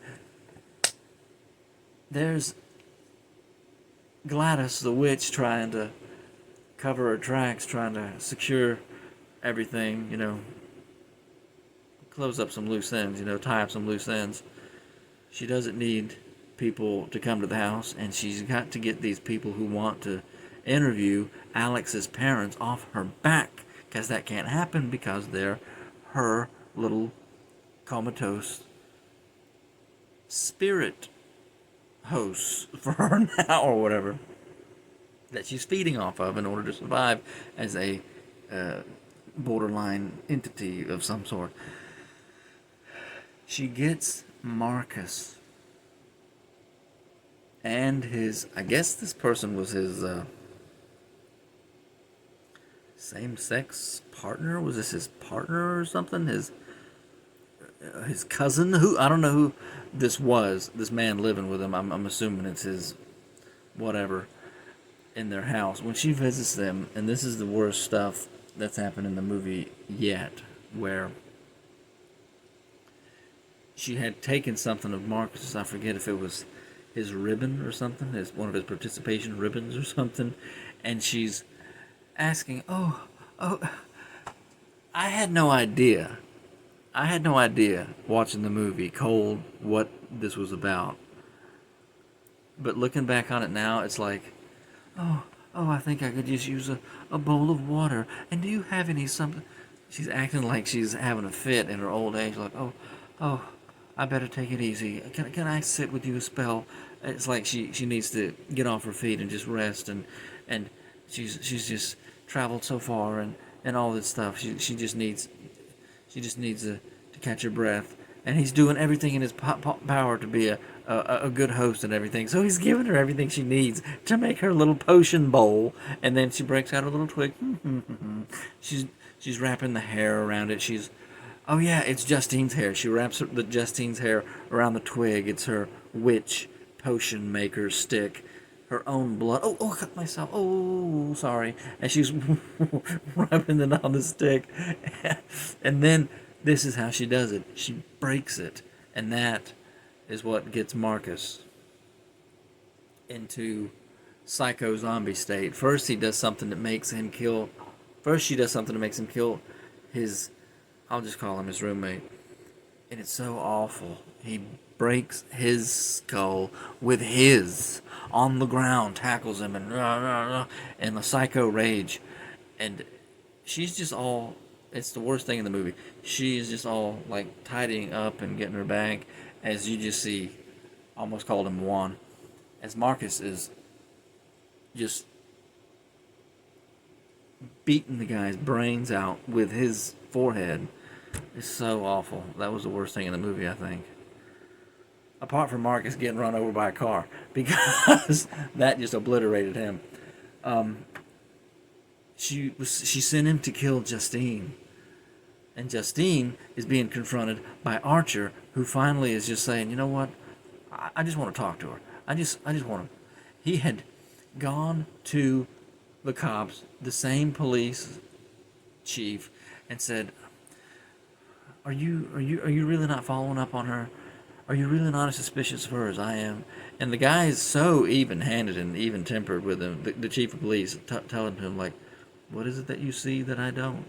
there's Gladys the witch trying to cover her tracks, trying to secure everything, close up some loose ends, tie up some loose ends. She doesn't need people to come to the house, and she's got to get these people who want to interview Alex's parents off her back, because that can't happen because they're her little comatose spirit hosts for her now, or whatever, that she's feeding off of in order to survive as a borderline entity of some sort. She gets Marcus and I guess this person was his same-sex partner. Was this his partner or something? His cousin? Who? I don't know who this was. This man living with him. I'm assuming it's his whatever in their house. When she visits them, and this is the worst stuff that's happened in the movie yet, where she had taken something of Marcus's. I forget if it was his ribbon or something, one of his participation ribbons or something, and she's asking, oh, I had no idea watching the movie Cold what this was about. But looking back on it now, it's like, oh, I think I could just use a bowl of water. And do you have any something? She's acting like she's having a fit in her old age, like, oh, I better take it easy. Can I sit with you a spell? It's like she needs to get off her feet and just rest, and she's just traveled so far and all this stuff. She just needs to catch her breath, and he's doing everything in his power to be a good host and everything. So he's giving her everything she needs to make her little potion bowl, and then she breaks out a little twig. She's wrapping the hair around it. Oh yeah, it's Justine's hair. She wraps Justine's hair around the twig. It's her witch potion maker stick. Her own blood. Oh, I cut myself. Oh, sorry. And she's rubbing it on the stick. And then this is how she does it. She breaks it. And that is what gets Marcus into psycho zombie state. First, he does something that makes him kill. First, she does something that makes him kill his, I'll just call him his roommate. And it's so awful. He breaks his skull with his on the ground, tackles him, and the psycho rage. And she's just all, it's the worst thing in the movie. She is just all like tidying up and getting her bag, as you just see, almost called him Juan, as Marcus is just beating the guy's brains out with his forehead. It's so awful. That was the worst thing in the movie, I think. Apart from Marcus getting run over by a car, because that just obliterated him. She sent him to kill Justine, and Justine is being confronted by Archer, who finally is just saying, you know what, I just want to talk to her. I just want to. He had gone to the cops, the same police chief, and said, Are you really not following up on her? Are you really not as suspicious of her as I am? And the guy is so even-handed and even-tempered with him, the chief of police, telling him, like, what is it that you see that I don't?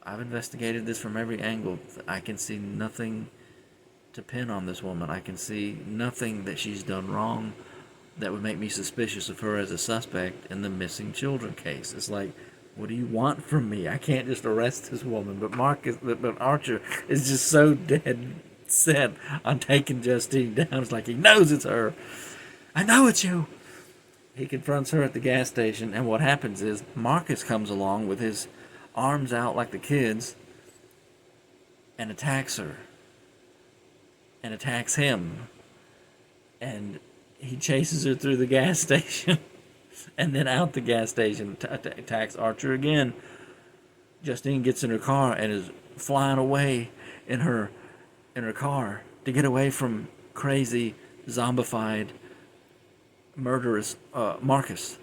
I've investigated this from every angle. I can see nothing to pin on this woman. I can see nothing that she's done wrong that would make me suspicious of her as a suspect in the missing children case. It's like, what do you want from me? I can't just arrest this woman. But Archer is just so dead set on taking Justine down. It's like he knows it's her. I know it's you. He confronts her at the gas station, and what happens is Marcus comes along with his arms out like the kids, and attacks her and attacks him, and he chases her through the gas station and then out the gas station, attacks Archer again. Justine gets in her car and is flying away in her car to get away from crazy, zombified, murderous Marcus.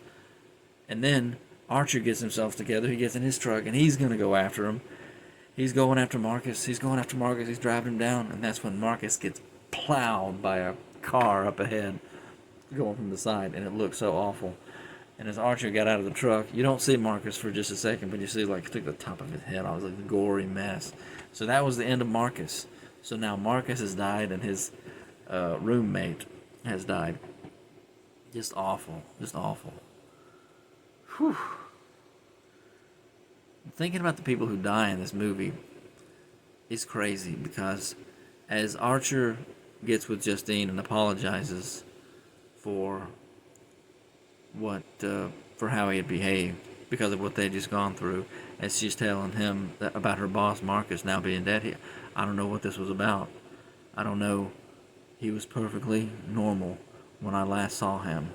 And then Archer gets himself together. He gets in his truck and he's going to go after him. He's going after Marcus. He's driving him down. And that's when Marcus gets plowed by a car up ahead going from the side. And it looks so awful. And as Archer got out of the truck, you don't see Marcus for just a second, but you see, like, took the top of his head off. It was like a gory mess. So that was the end of Marcus. So now Marcus has died and his roommate has died. Just awful. Just awful. Whew. Thinking about the people who die in this movie is crazy, because as Archer gets with Justine and apologizes for for how he had behaved because of what they'd just gone through, as she's telling him about her boss Marcus now being dead, I don't know what this was about. I don't know. He was perfectly normal when I last saw him.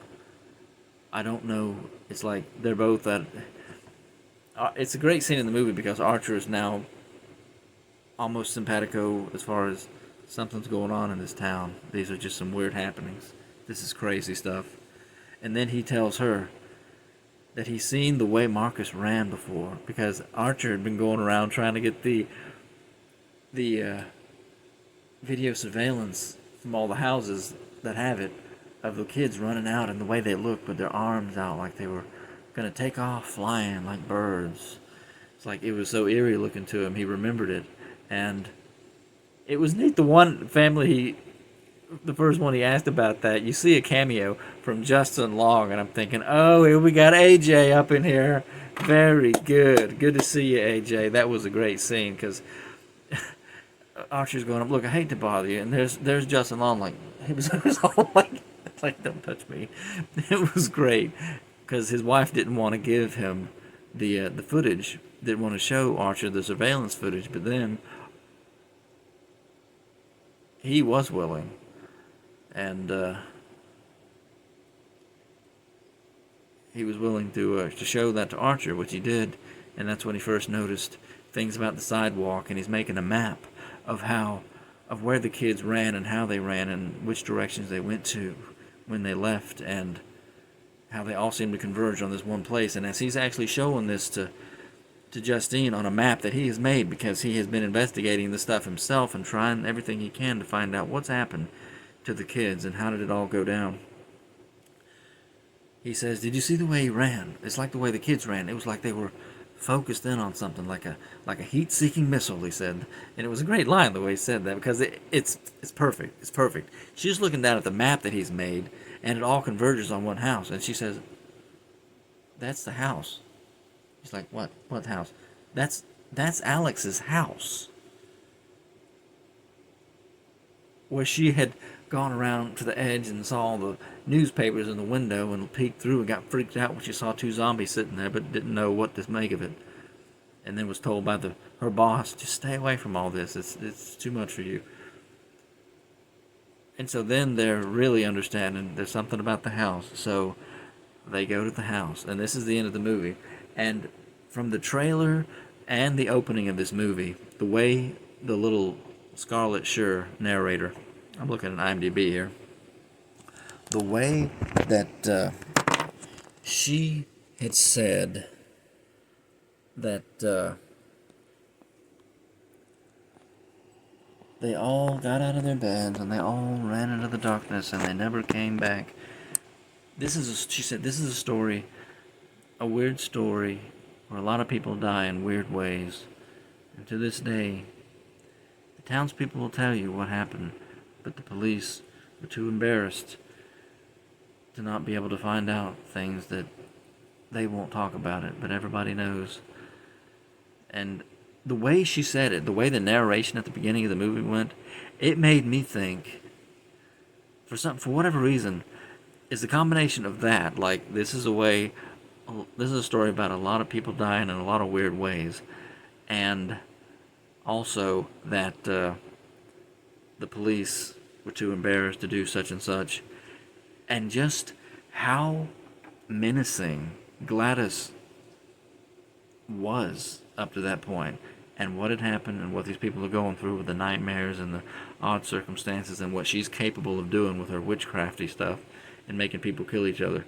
I don't know. It's like they're both at... it's a great scene in the movie because Archer is now almost simpatico as far as something's going on in this town. These are just some weird happenings. This is crazy stuff. And then he tells her that he's seen the way Marcus ran before, because Archer had been going around trying to get the video surveillance from all the houses that have it of the kids running out and the way they looked with their arms out like they were going to take off flying like birds. It's like it was so eerie looking to him. He remembered it. And it was neat. The one family the first one he asked about that, you see a cameo from Justin Long, and I'm thinking, oh, here we got AJ up in here. Very good. Good to see you, AJ. That was a great scene, because Archer's going up, look, I hate to bother you, and there's Justin Long, like, it was all like, don't touch me. It was great, because his wife didn't want to give him the footage, didn't want to show Archer the surveillance footage, but then he was willing. And he was willing to show that to Archer, which he did, and that's when he first noticed things about the sidewalk, and he's making a map of where the kids ran and how they ran and which directions they went to when they left, and how they all seemed to converge on this one place. And as he's actually showing this to Justine on a map that he has made, because he has been investigating this stuff himself and trying everything he can to find out what's happened to the kids and how did it all go down. He says, did you see the way he ran? It's like the way the kids ran. It was like they were focused in on something, like a heat-seeking missile, he said. And it was a great line the way he said that, because it's perfect. It's perfect. She's looking down at the map that he's made, and it all converges on one house. And she says, that's the house. He's like, what? What house? That's Alex's house. Where she had gone around to the edge and saw the newspapers in the window and peeked through and got freaked out when she saw two zombies sitting there, but didn't know what to make of it. And then was told by her boss, just stay away from all this. It's too much for you. And so then they're really understanding there's something about the house. So they go to the house, and this is the end of the movie. And from the trailer and the opening of this movie, the way the little Scarlett Schur narrator, I'm looking at IMDb here, the way that she had said that they all got out of their beds and they all ran into the darkness and they never came back. She said, this is a story, a weird story, where a lot of people die in weird ways. And to this day, the townspeople will tell you what happened, but the police were too embarrassed to not be able to find out things that they won't talk about it, but everybody knows. And the way she said it, the way the narration at the beginning of the movie went, it made me think, for whatever reason, is the combination of that, like, this is a story about a lot of people dying in a lot of weird ways, and Also, that the police were too embarrassed to do such and such, and just how menacing Gladys was up to that point, and what had happened, and what these people are going through with the nightmares and the odd circumstances, and what she's capable of doing with her witchcrafty stuff and making people kill each other.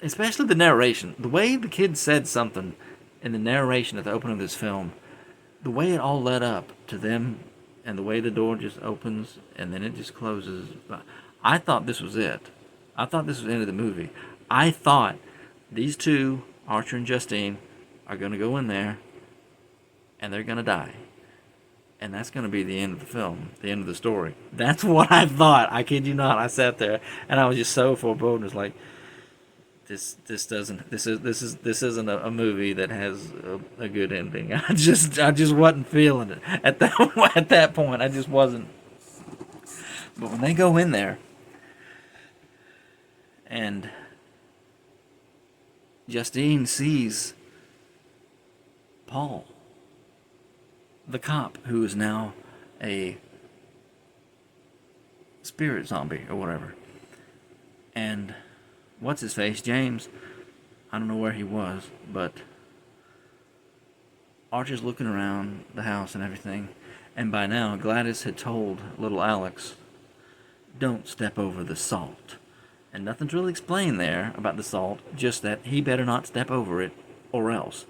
Especially the narration, the way the kid said something in the narration at the opening of this film, the way it all led up to them, and the way the door just opens and then it just closes. I thought this was it. I thought this was the end of the movie. I thought these two, Archer and Justine, are going to go in there and they're going to die. And that's going to be the end of the film, the end of the story. That's what I thought. I kid you not. I sat there and I was just so foreboding. It's like, this isn't a movie that has a good ending. I just wasn't feeling it at that point. I just wasn't. But when they go in there, and Justine sees Paul, the cop, who is now a spirit zombie or whatever, and what's his face, James, I don't know where he was, but Archer's looking around the house and everything, and by now Gladys had told little Alex, don't step over the salt. And nothing's really explained there about the salt, just that he better not step over it or else.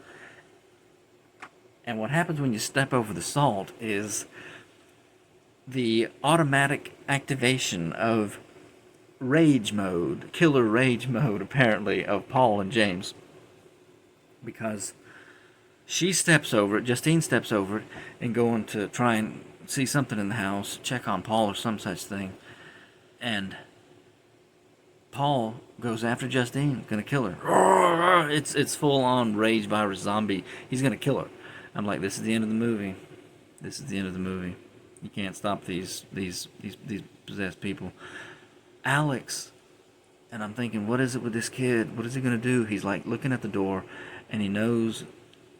And what happens when you step over the salt is the automatic activation of rage mode, killer rage mode, apparently, of Paul and James. Because she steps over it, Justine steps over it, and going to try and see something in the house, check on Paul or some such thing. And Paul goes after Justine, gonna kill her. It's full on rage virus zombie. He's gonna kill her. I'm like, this is the end of the movie. This is the end of the movie. You can't stop these possessed people. Alex, and I'm thinking, what is it with this kid? What is he gonna do? He's like looking at the door, and he knows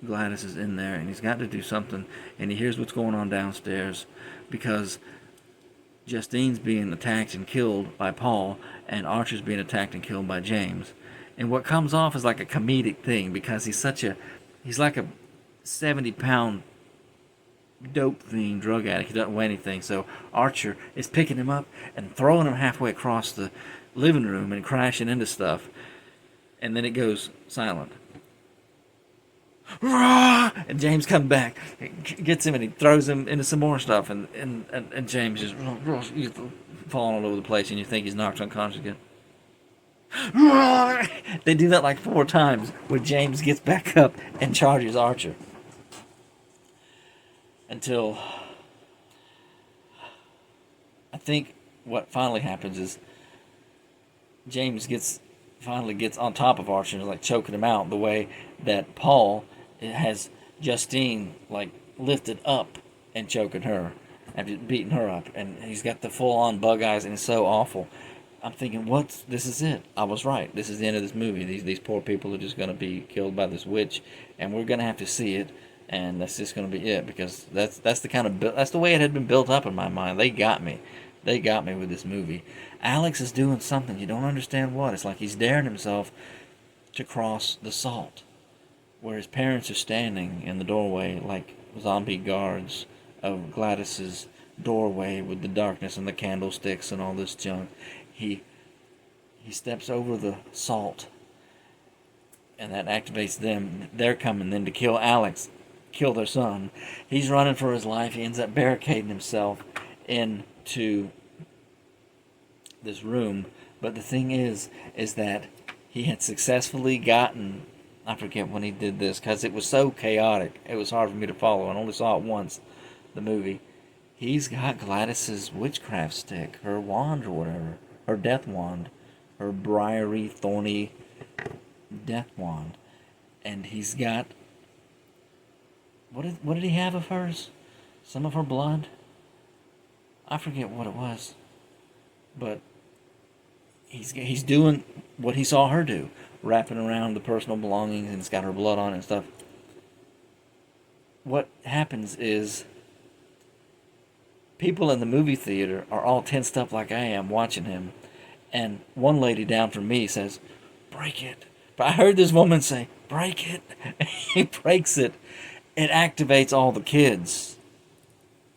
Gladys is in there, and he's got to do something. And he hears what's going on downstairs, because Justine's being attacked and killed by Paul, and Archer's being attacked and killed by James. And what comes off is like a comedic thing, because he's like a 70-pound dope fiend drug addict. He doesn't weigh anything. So Archer is picking him up and throwing him halfway across the living room and crashing into stuff. And then it goes silent. And James comes back, gets him, and he throws him into some more stuff. And James just falling all over the place, and you think he's knocked unconscious again. They do that like 4 times, where James gets back up and charges Archer. Until I think what finally happens is James finally gets on top of Archer and is like choking him out, the way that Paul has Justine like lifted up and choking her and beating her up, and he's got the full on bug eyes, and it's so awful. I'm thinking, this is it. I was right. This is the end of this movie. These poor people are just going to be killed by this witch, and we're going to have to see it, and that's just going to be it, because that's the way it had been built up in my mind. They got me with this movie. Alex is doing something, you don't understand what. It's like he's daring himself to cross the salt, where his parents are standing in the doorway like zombie guards of Gladys's doorway with the darkness and the candlesticks and all this junk. He steps over the salt, and that activates them. They're coming then to kill Alex, kill their son. He's running for his life. He ends up barricading himself into this room. But the thing is that he had successfully gotten, I forget when he did this, because it was so chaotic. It was hard for me to follow. I only saw it once, the movie. He's got Gladys's witchcraft stick, her wand or whatever, her death wand, her briary, thorny death wand. And he's got, what did he have of hers? Some of her blood? I forget what it was. But he's doing what he saw her do, wrapping around the personal belongings, and it's got her blood on it and stuff. what happens is people in the movie theater are all tensed up like I am watching him. And one lady down from me says, break it. But I heard this woman say, break it. He breaks it. It activates all the kids.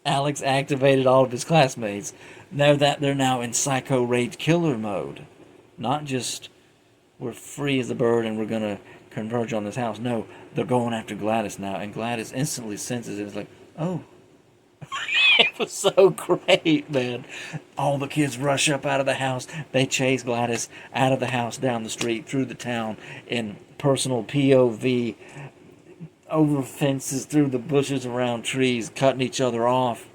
Alex activated all of his classmates. They're now in psycho rage killer mode. Not just we're free as a bird and we're gonna converge on this house. No, they're going after Gladys now, and Gladys instantly senses it. It's like, oh. It was so great, man. All the kids rush up out of the house. They chase Gladys out of the house, down the street, through the town, in personal POV, over fences, through the bushes, around trees, cutting each other off,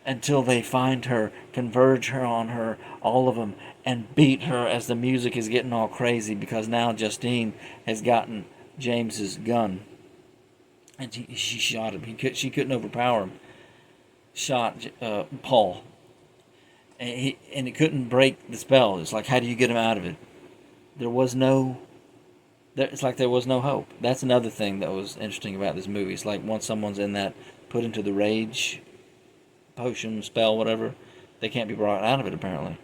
until they find her, converge her on her, all of them, and beat her as the music is getting all crazy, because now Justine has gotten James's gun. And she shot him. She couldn't overpower him. Shot Paul, and it couldn't break the spell. It's like, how do you get him out of it? It's like there was no hope. That's another thing that was interesting about this movie. It's like once someone's in that, put into the rage potion, spell, whatever, they can't be brought out of it, apparently.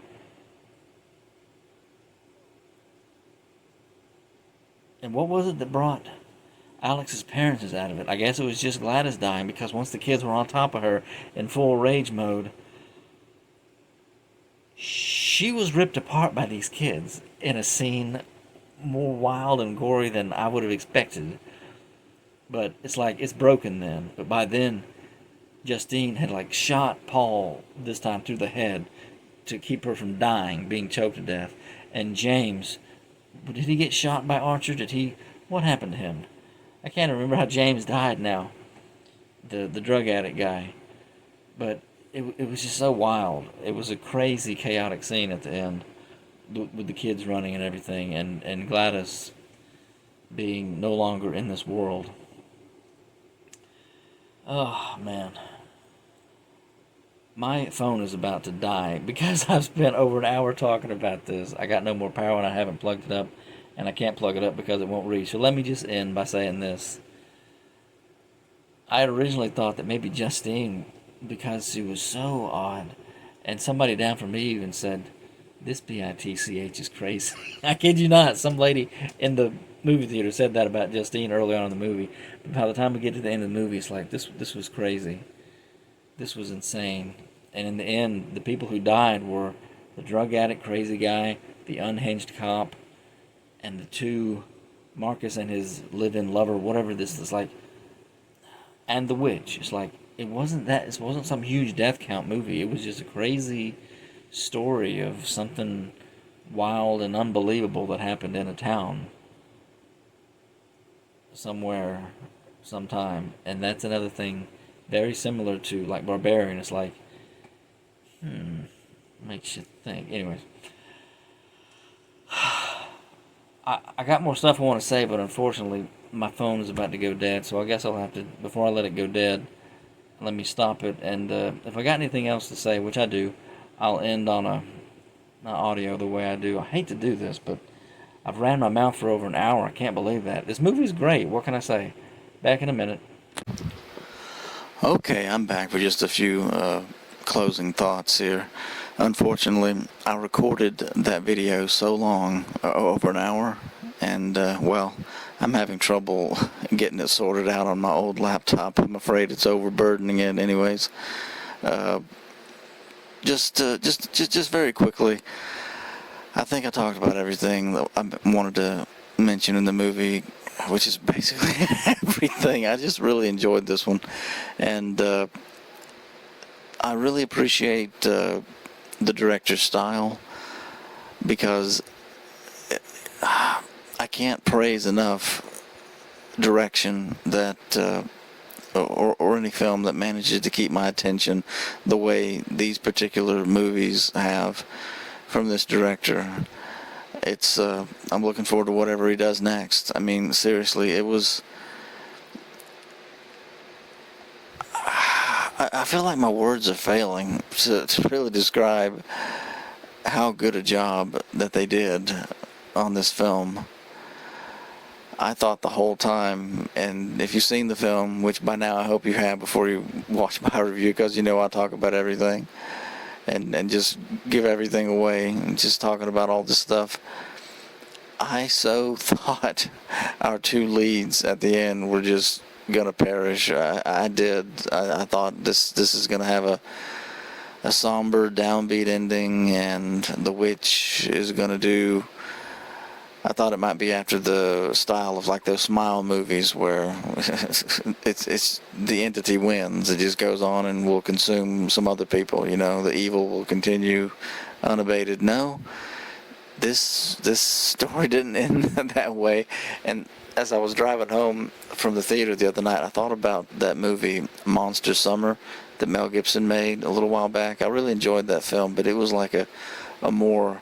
And what was it that brought Alex's parents out of it? I guess it was just Gladys dying, because once the kids were on top of her in full rage mode, she was ripped apart by these kids in a scene more wild and gory than I would have expected. But it's like, it's broken then. But by then, Justine had like shot Paul, this time through the head, to keep her from dying, being choked to death. And James, did he get shot by Archer? What happened to him? I can't remember how James died now, the drug addict guy. But it was just so wild. It was a crazy, chaotic scene at the end, with the kids running and everything, and Gladys being no longer in this world. Oh, man. My phone is about to die because I've spent over an hour talking about this. I got no more power and I haven't plugged it up. And I can't plug it up because it won't reach. So let me just end by saying this. I had originally thought that maybe Justine, because she was so odd, and somebody down from me even said, this bitch is crazy. I kid you not. Some lady in the movie theater said that about Justine early on in the movie. But by the time we get to the end of the movie, it's like, this was crazy. This was insane. And in the end, the people who died were the drug addict crazy guy, the unhinged cop, and the two, Marcus and his live-in lover, whatever this is, like, and the witch. It's like, it wasn't some huge death count movie. It was just a crazy story of something wild and unbelievable that happened in a town somewhere, sometime. And that's another thing very similar to, like, Barbarian. It's like, makes you think. Anyways. I got more stuff I want to say, but unfortunately my phone is about to go dead, so I guess I'll have to, before I let it go dead, let me stop it. And if I got anything else to say, which I do, I'll end on an audio the way I do. I hate to do this, but I've ran my mouth for over an hour. I can't believe that. This movie's great. What can I say? Back in a minute. Okay, I'm back for just a few closing thoughts here. Unfortunately, I recorded that video so long, over an hour, and, well, I'm having trouble getting it sorted out on my old laptop. I'm afraid it's overburdening it anyways. Just very quickly, I think I talked about everything that I wanted to mention in the movie, which is basically everything. I just really enjoyed this one, and I really appreciate the director's style, because I can't praise enough direction that or any film that manages to keep my attention the way these particular movies have from this director. It's I'm looking forward to whatever he does next. I mean, seriously, it was, I feel like my words are failing to really describe how good a job that they did on this film. I thought the whole time, and if you've seen the film, which by now I hope you have before you watch my review, because you know I talk about everything and just give everything away and just talking about all this stuff. I so thought our two leads at the end were just gonna perish. I did. I thought this is gonna have a somber, downbeat ending, and the witch is gonna do. I thought it might be after the style of like those Smile movies where it's the entity wins. It just goes on and will consume some other people. You know, the evil will continue unabated. No, this story didn't end that way. And as I was driving home from the theater the other night, I thought about that movie Monster Summer that Mel Gibson made a little while back. I really enjoyed that film, but it was like a more.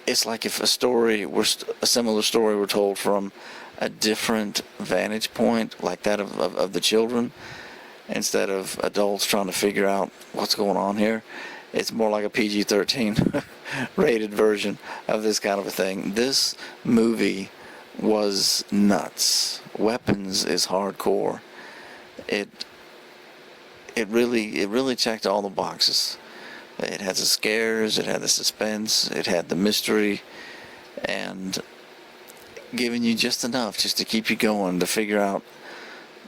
It's like if a similar story were told from a different vantage point, like that of the children, instead of adults trying to figure out what's going on here. It's more like a PG-13 rated version of this kind of a thing. This movie was nuts. Weapons is hardcore. It really checked all the boxes. It had the scares, it had the suspense, it had the mystery, and giving you just enough just to keep you going, to figure out,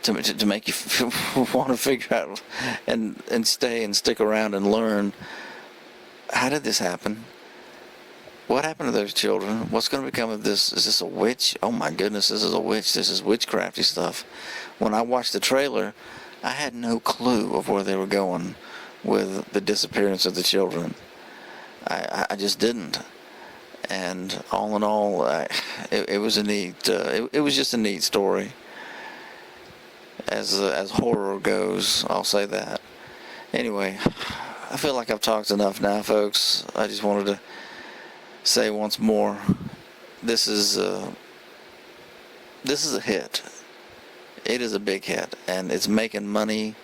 to make you want to figure out and stay and stick around and learn, how did this happen? What happened to those children? What's going to become of this? Is this a witch? Oh my goodness, this is a witch. This is witchcrafty stuff. When I watched the trailer, I had no clue of where they were going with the disappearance of the children. I just didn't. And all in all, it was a neat. It was just a neat story. As horror goes, I'll say that. Anyway, I feel like I've talked enough now, folks. I just wanted to say once more, this is a hit. It is a big hit, and it's making money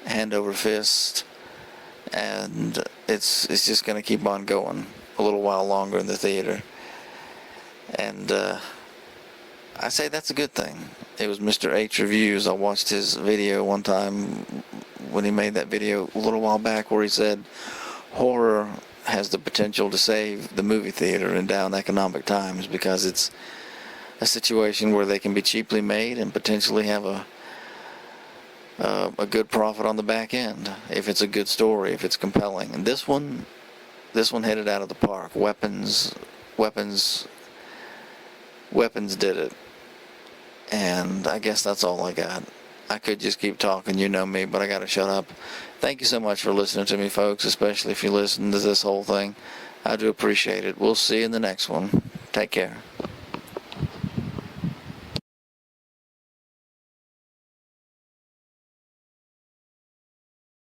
hand over fist. And it's just going to keep on going a little while longer in the theater. And I say that's a good thing. It was Mr. H Reviews. I watched his video one time when he made that video a little while back where he said horror has the potential to save the movie theater in down economic times because it's a situation where they can be cheaply made and potentially have a good profit on the back end if it's a good story, if it's compelling. And this one hit it out of the park. Weapons did it. And I guess that's all I got. I could just keep talking, you know me, but I gotta shut up. Thank you so much for listening to me, folks, especially if you listen to this whole thing. I do appreciate it. We'll see you in the next one. Take care.